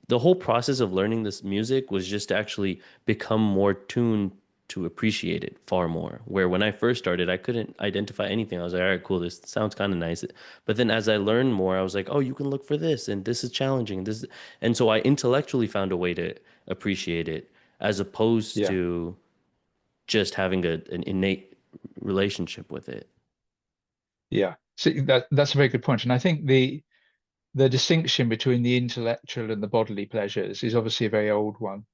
The whole process of learning this music was just to actually become more tuned to appreciate it far more. Where when I first started, I couldn't identify anything. I was like, all right, cool, this sounds kind of nice. But then as I learned more, I was like, oh, you can look for this, and this is challenging. And so I intellectually found a way to appreciate it as opposed Yeah, to just having an innate relationship with it. yeah. So that's a very good point. And I think the distinction between the intellectual and the bodily pleasures is obviously a very old one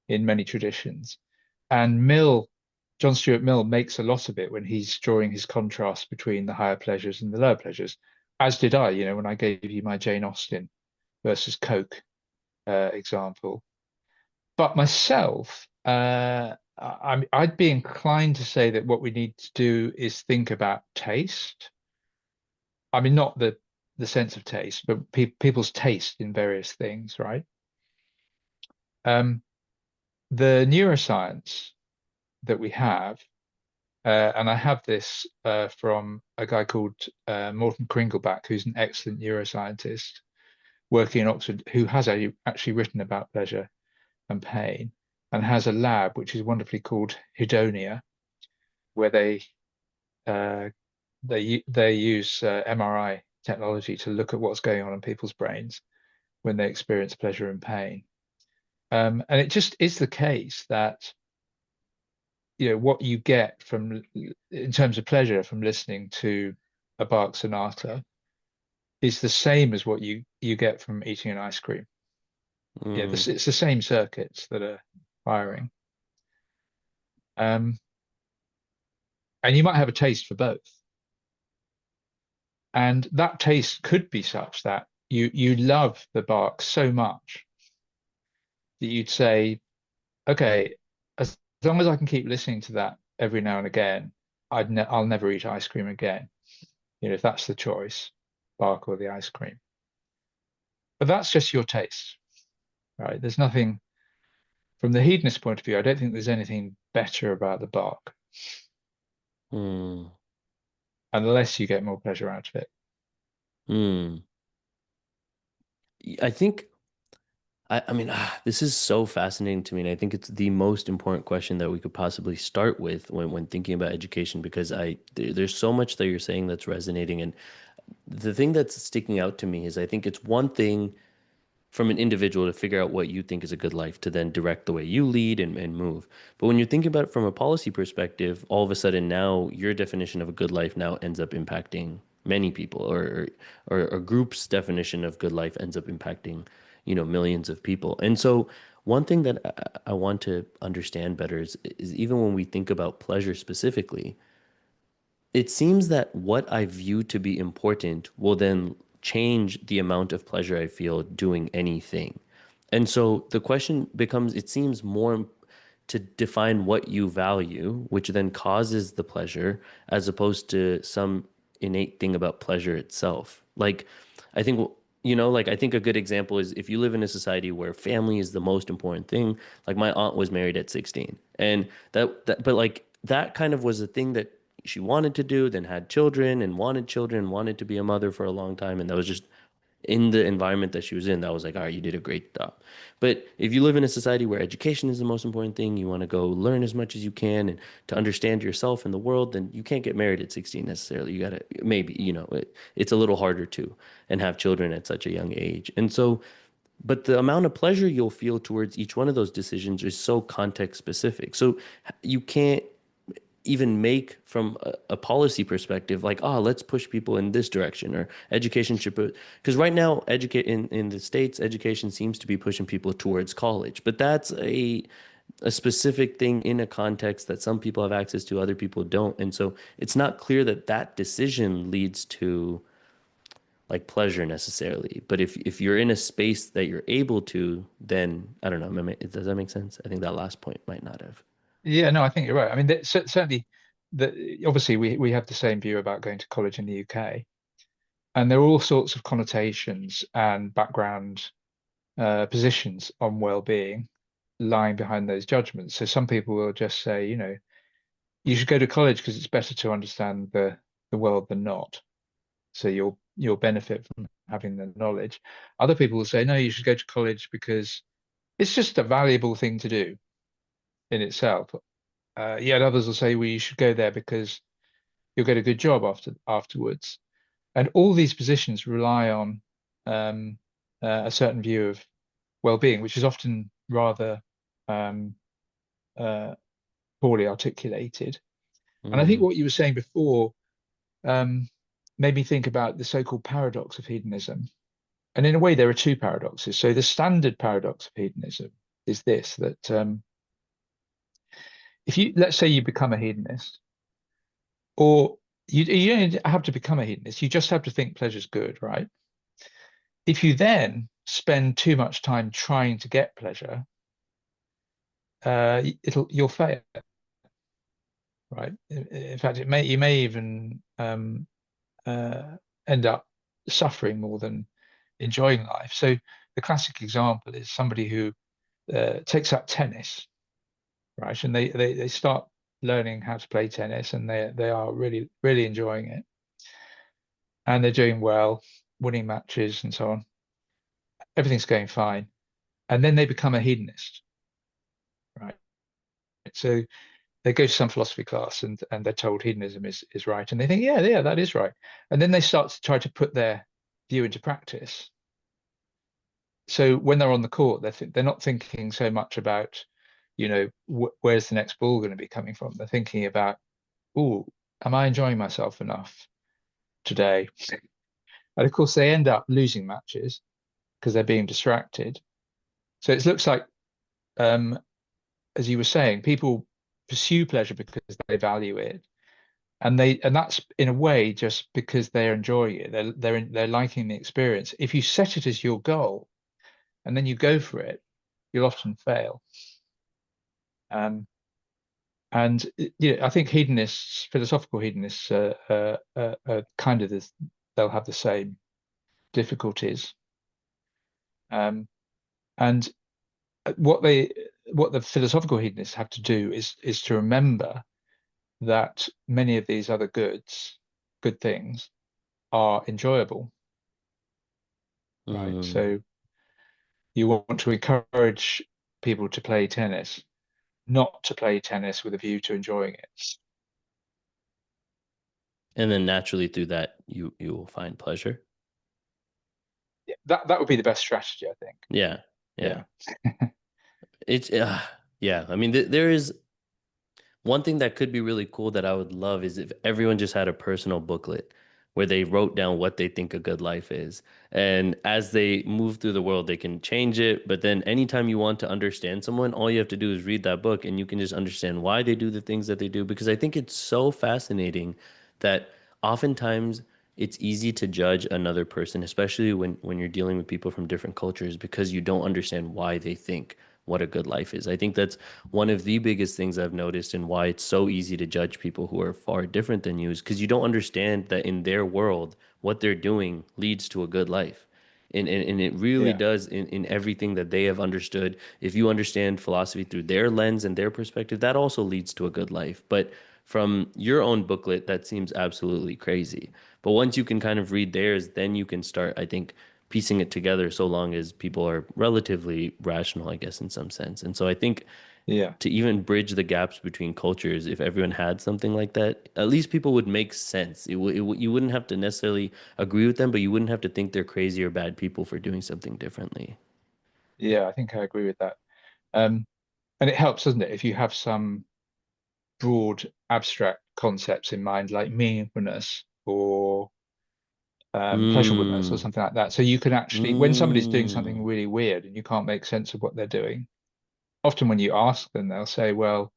in many traditions. And John Stuart Mill makes a lot of it when he's drawing his contrast between the higher pleasures and the lower pleasures, as did I, when I gave you my Jane Austen versus Coke example. But myself, I'd be inclined to say that what we need to do is think about taste. I mean, not the sense of taste, but people's taste in various things, right? Um, the neuroscience that we have, and I have this from a guy called Morton Kringelbach, who's an excellent neuroscientist working in Oxford, who has actually written about pleasure and pain, and has a lab which is wonderfully called Hedonia, where uh, they use MRI technology to look at what's going on in people's brains when they experience pleasure and pain. And it just is the case that what you get from in terms of pleasure from listening to a Bach sonata is the same as what you get from eating an ice cream. Mm, It's the same circuits that are firing. Um, and you might have a taste for both. And that taste could be such that you love the Bach so much that you'd say, okay, as long as I can keep listening to that every now and again, I'll never eat ice cream again. If that's the choice, Bach or the ice cream. But that's just your taste, right? There's nothing from the hedonist point of view. I don't think there's anything better about the Bach mm, unless you get more pleasure out of it. mm. I think. I mean, this is so fascinating to me, and I think it's the most important question that we could possibly start with when thinking about education, because there's so much that you're saying that's resonating, and the thing that's sticking out to me is I think it's one thing from an individual to figure out what you think is a good life to then direct the way you lead and move. But when you're thinking about it from a policy perspective, all of a sudden now your definition of a good life now ends up impacting many people, or a group's definition of good life ends up impacting, millions of people. And so one thing that I want to understand better is even when we think about pleasure specifically, it seems that what I view to be important will then change the amount of pleasure I feel doing anything. And so the question becomes, it seems more to define what you value, which then causes the pleasure, as opposed to some innate thing about pleasure itself. Like, I think, like, I think a good example is if you live in a society where family is the most important thing, like my aunt was married at 16, and but like, that kind of was a thing that she wanted to do, then had children, wanted to be a mother for a long time. And that was just in the environment that she was in. That was like, all right, you did a great job. But if you live in a society where education is the most important thing, you want to go learn as much as you can and to understand yourself and the world, then you can't get married at 16 necessarily. You got to maybe, it's a little harder to and have children at such a young age. And so, but the amount of pleasure you'll feel towards each one of those decisions is so context specific. So you can't even make from a policy perspective, like, oh, let's push people in this direction, or education should put, because right now, educate in the States, education seems to be pushing people towards college, but that's a specific thing in a context that some people have access to, other people don't. And so it's not clear that that decision leads to like pleasure necessarily. But if you're in a space that you're able to, then I don't know. Does that make sense? I think that last point might not have. Yeah, no, I think you're right. I mean, certainly, obviously we have the same view about going to college in the UK, and there are all sorts of connotations and background positions on well-being lying behind those judgments. So some people will just say, you should go to college because it's better to understand the world than not. So you'll benefit from having the knowledge. Other people will say, no, you should go to college because it's just a valuable thing to do in itself. Yet others will say, well, you should go there because you'll get a good job afterwards. And all these positions rely on um, a certain view of well-being, which is often rather um, uh, poorly articulated. And I think Mm, what you were saying before um, made me think about the so-called paradox of hedonism. And in a way, there are two paradoxes. So the standard paradox of hedonism is this, that if you, let's say you become a hedonist, or you don't have to become a hedonist, you just have to think pleasure's good, right? If you then spend too much time trying to get pleasure, you'll fail, right? In fact, you may even uh, end up suffering more than enjoying life. So the classic example is somebody who takes up tennis, right? And they start learning how to play tennis, and they are really really enjoying it, and they're doing well, winning matches and so on. Everything's going fine, and then they become a hedonist, right? So they go to some philosophy class, and they're told hedonism is right, and they think, yeah, yeah, that is right. And then they start to try to put their view into practice. So when they're on the court, they're not thinking so much about, where's the next ball going to be coming from. They're thinking about, oh, am I enjoying myself enough today? And of course, they end up losing matches because they're being distracted. So it looks like, um, as you were saying, people pursue pleasure because they value it, and that's in a way just because they're enjoying it. They're liking the experience. If you set it as your goal and then you go for it, you'll often fail. Um, and I think hedonists, philosophical hedonists, kind of this, they'll have the same difficulties. Um, and what they what the philosophical hedonists have to do is to remember that many of these other good things, are enjoyable, right? mm, So You want to encourage people to play tennis, not to play tennis with a view to enjoying it. And then naturally through that, you will find pleasure. Yeah, that would be the best strategy, I think. Yeah, yeah. Yeah, It's yeah. I mean, there is one thing that could be really cool that I would love is if everyone just had a personal booklet where they wrote down what they think a good life is. And as they move through the world, they can change it. But then anytime you want to understand someone, all you have to do is read that book and you can just understand why they do the things that they do. Because I think it's so fascinating that oftentimes it's easy to judge another person, especially when you're dealing with people from different cultures, because you don't understand why they think what a good life is. I think that's one of the biggest things I've noticed and why it's so easy to judge people who are far different than you is because you don't understand that in their world, what they're doing leads to a good life. And it really yeah, does in everything that they have understood. If you understand philosophy through their lens and their perspective, that also leads to a good life. But from your own booklet, that seems absolutely crazy. But once you can kind of read theirs, then you can start, I think, piecing it together so long as people are relatively rational, I guess, in some sense. And so I think yeah, to even bridge the gaps between cultures, if everyone had something like that, at least people would make sense. You wouldn't have to necessarily agree with them, but you wouldn't have to think they're crazy or bad people for doing something differently. yeah. I think I agree with that. And it helps, doesn't it, if you have some broad abstract concepts in mind, like meaningfulness or pleasurableness or Mm, something like that. So you can actually, when somebody's doing something mm. really weird and you can't make sense of what they're doing, often when you ask them, they'll say, well,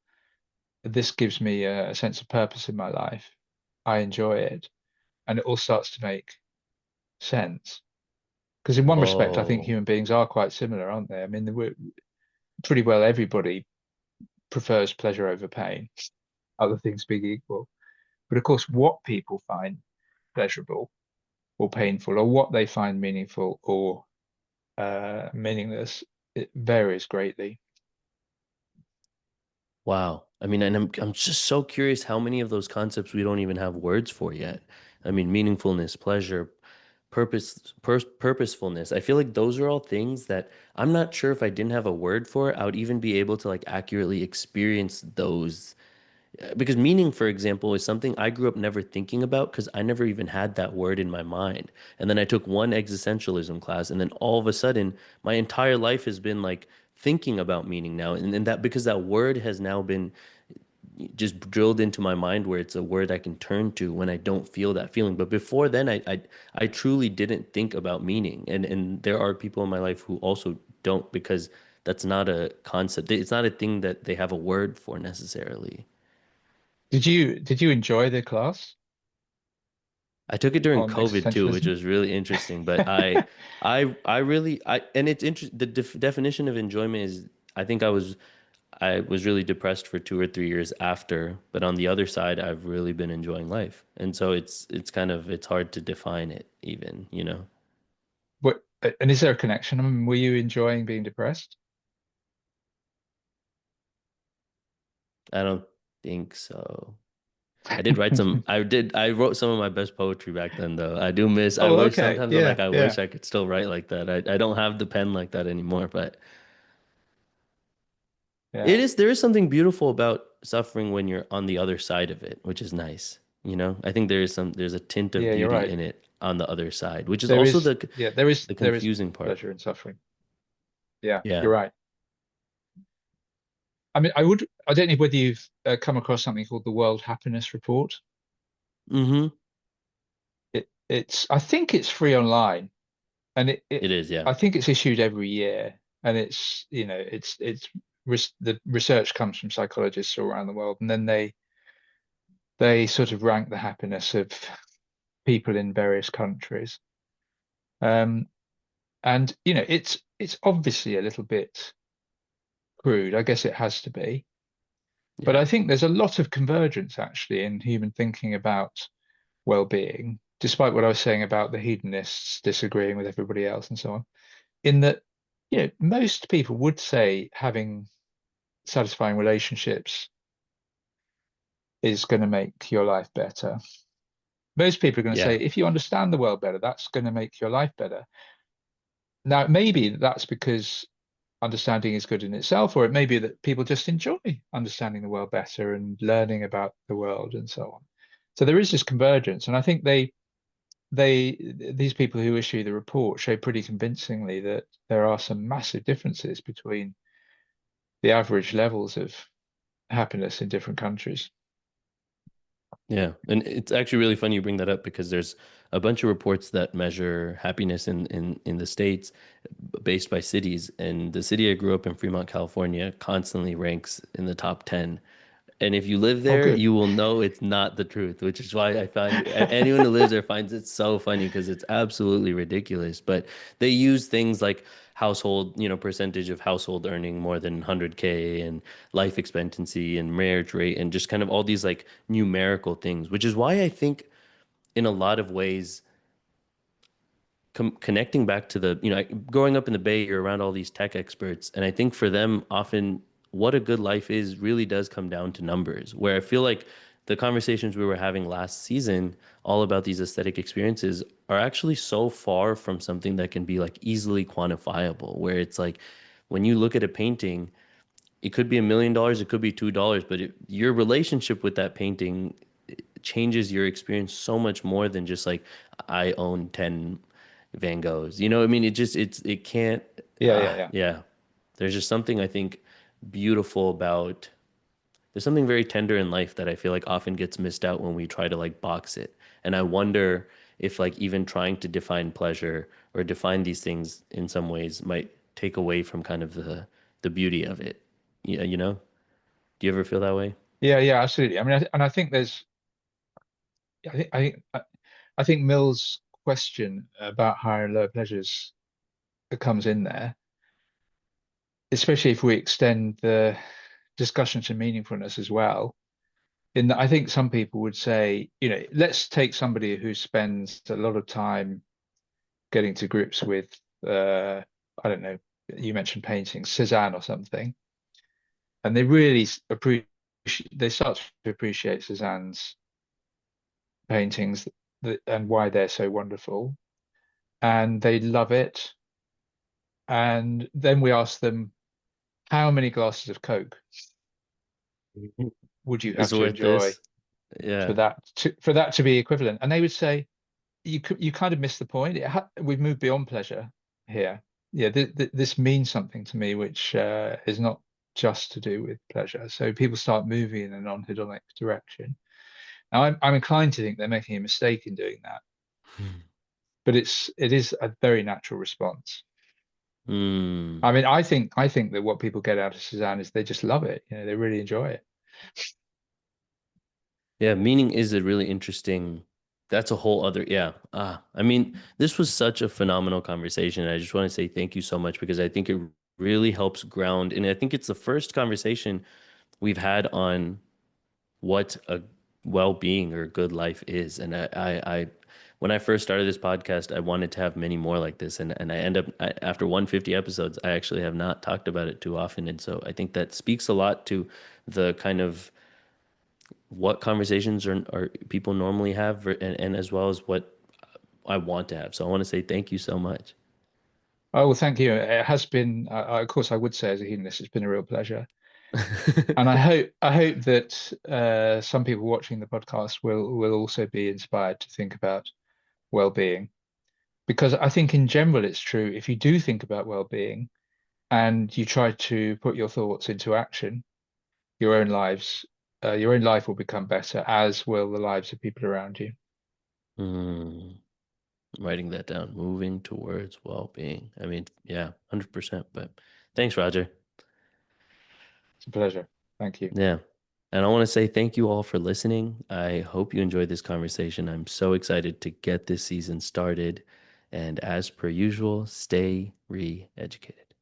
this gives me a sense of purpose in my life. I enjoy it. And it all starts to make sense. Because in one respect, I think Whoa. human beings are quite similar, aren't they? I mean, pretty well everybody prefers pleasure over pain, other things being equal. But of course, what people find pleasurable or painful, or what they find meaningful or meaningless, it varies greatly. Wow. I mean, and I'm just so curious how many of those concepts we don't even have words for yet. I mean, meaningfulness, pleasure, purposefulness. I feel like those are all things that I'm not sure if I didn't have a word for it, I would even be able to like accurately experience those. Because meaning, for example, is something I grew up never thinking about because I never even had that word in my mind. And then I took one existentialism class, and then all of a sudden, my entire life has been like thinking about meaning now. And that because that word has now been just drilled into my mind where it's a word I can turn to when I don't feel that feeling. But before then, I truly didn't think about meaning. And there are people in my life who also don't because that's not a concept. It's not a thing that they have a word for necessarily. Did you enjoy the class I took it during on COVID too, which existentialism? was really interesting. But I really, and it's interesting. The definition of enjoyment is, I was really depressed for 2 or 3 years after. But on the other side, I've really been enjoying life, and so it's kind of it's hard to define it even, you know. What, and is there a connection? I mean, were you enjoying being depressed? I don't think so. I wrote some of my best poetry back then though. I Oh, wish okay. sometimes I'm like Yeah, I yeah, wish I could still write like that. I don't have the pen like that anymore, but yeah. there is something beautiful about suffering when you're on the other side of it, which is nice. You know, I think there's a tint of Yeah, you're beauty right. in it on the other side, which is There also is, yeah, there is the there is confusing part. pleasure in suffering. Yeah, Yeah. you're right. I mean, I don't know whether you've come across something called the World Happiness Report. Mm-hmm. I think it's free online, and It is, yeah. I think it's issued every year, and it's, the research comes from psychologists all around the world, and then they sort of rank the happiness of people in various countries. Um, and it's obviously a little bit crude. I guess it has to be. But Yeah. I think there's a lot of convergence actually in human thinking about well-being, despite what I was saying about the hedonists disagreeing with everybody else and so on. In that, most people would say having satisfying relationships is going to make your life better. Most people are going to say Yeah. if you understand the world better, that's going to make your life better. Now, maybe that's because understanding is good in itself, or it may be that people just enjoy understanding the world better and learning about the world and so on. So there is this convergence, and I think these people who issue the report show pretty convincingly that there are some massive differences between the average levels of happiness in different countries. Yeah, and it's actually really funny you bring that up because there's a bunch of reports that measure happiness in the States based by cities, and the city I grew up in, Fremont, California, constantly ranks in the top 10. And if you live Oh, there, good. you will know it's not the truth, which is why I find anyone who lives there finds it so funny because it's absolutely ridiculous. But they use things like household, percentage of household earning more than 100K and life expectancy and marriage rate and just kind of all these like numerical things, which is why I think in a lot of ways connecting back to growing up in the Bay, you're around all these tech experts, and I think for them, often what a good life is really does come down to numbers. Where I feel like the conversations we were having last season, all about these aesthetic experiences, are actually so far from something that can be like easily quantifiable. Where it's like when you look at a painting, it could be $1 million, it could be $2, but your relationship with that painting changes your experience so much more than just like I own 10 Van Goghs. You know, I mean, it can't. Yeah, yeah, yeah. Yeah, there's just something I think beautiful about. There's something very tender in life that I feel like often gets missed out when we try to like box it. And I wonder if like even trying to define pleasure or define these things in some ways might take away from kind of the beauty of it. Yeah, you know? Do you ever feel that way? Yeah, yeah, absolutely. I mean, and I think there's, I think Mill's question about higher and lower pleasures that comes in there, especially if we extend the discussion to meaningfulness as well. In that, I think some people would say, let's take somebody who spends a lot of time getting to grips with, I don't know, you mentioned painting, Cézanne or something, and they really appreciate, they start to appreciate Cézanne's paintings and why they're so wonderful, and they love it. And then we ask them, how many glasses of Coke Mhm. would you have Is to worth enjoy this? Yeah. for that to be equivalent? And they would say, you kind of missed the point. We've moved beyond pleasure here. Yeah, this means something to me, which is not just to do with pleasure. So people start moving in a non-hedonic direction. Now, I'm inclined to think they're making a mistake in doing that, but it is a very natural response. Hmm. I mean, I think that what people get out of Cézanne is they just love it. They really enjoy it. Yeah, meaning is a really interesting. That's a whole other, yeah. I mean, this was such a phenomenal conversation. I just want to say thank you so much because I think it really helps ground, and I think it's the first conversation we've had on what a well-being or good life is. And when I first started this podcast, I wanted to have many more like this, and I end up after 150 episodes, I actually have not talked about it too often, and so I think that speaks a lot to the kind of what conversations are people normally have and as well as what I want to have. So I want to say thank you so much. Oh, well, thank you. It has been, of course, I would say as a hedonist, it's been a real pleasure. And I hope that some people watching the podcast will also be inspired to think about well-being, because I think in general it's true. If you do think about well-being and you try to put your thoughts into action, your own life will become better, as will the lives of people around you. Hmm. Writing that down, moving towards well-being. I mean, yeah, 100%. But thanks, Roger. It's a pleasure. Thank you. Yeah. And I want to say thank you all for listening. I hope you enjoyed this conversation. I'm so excited to get this season started. And as per usual, stay re-educated.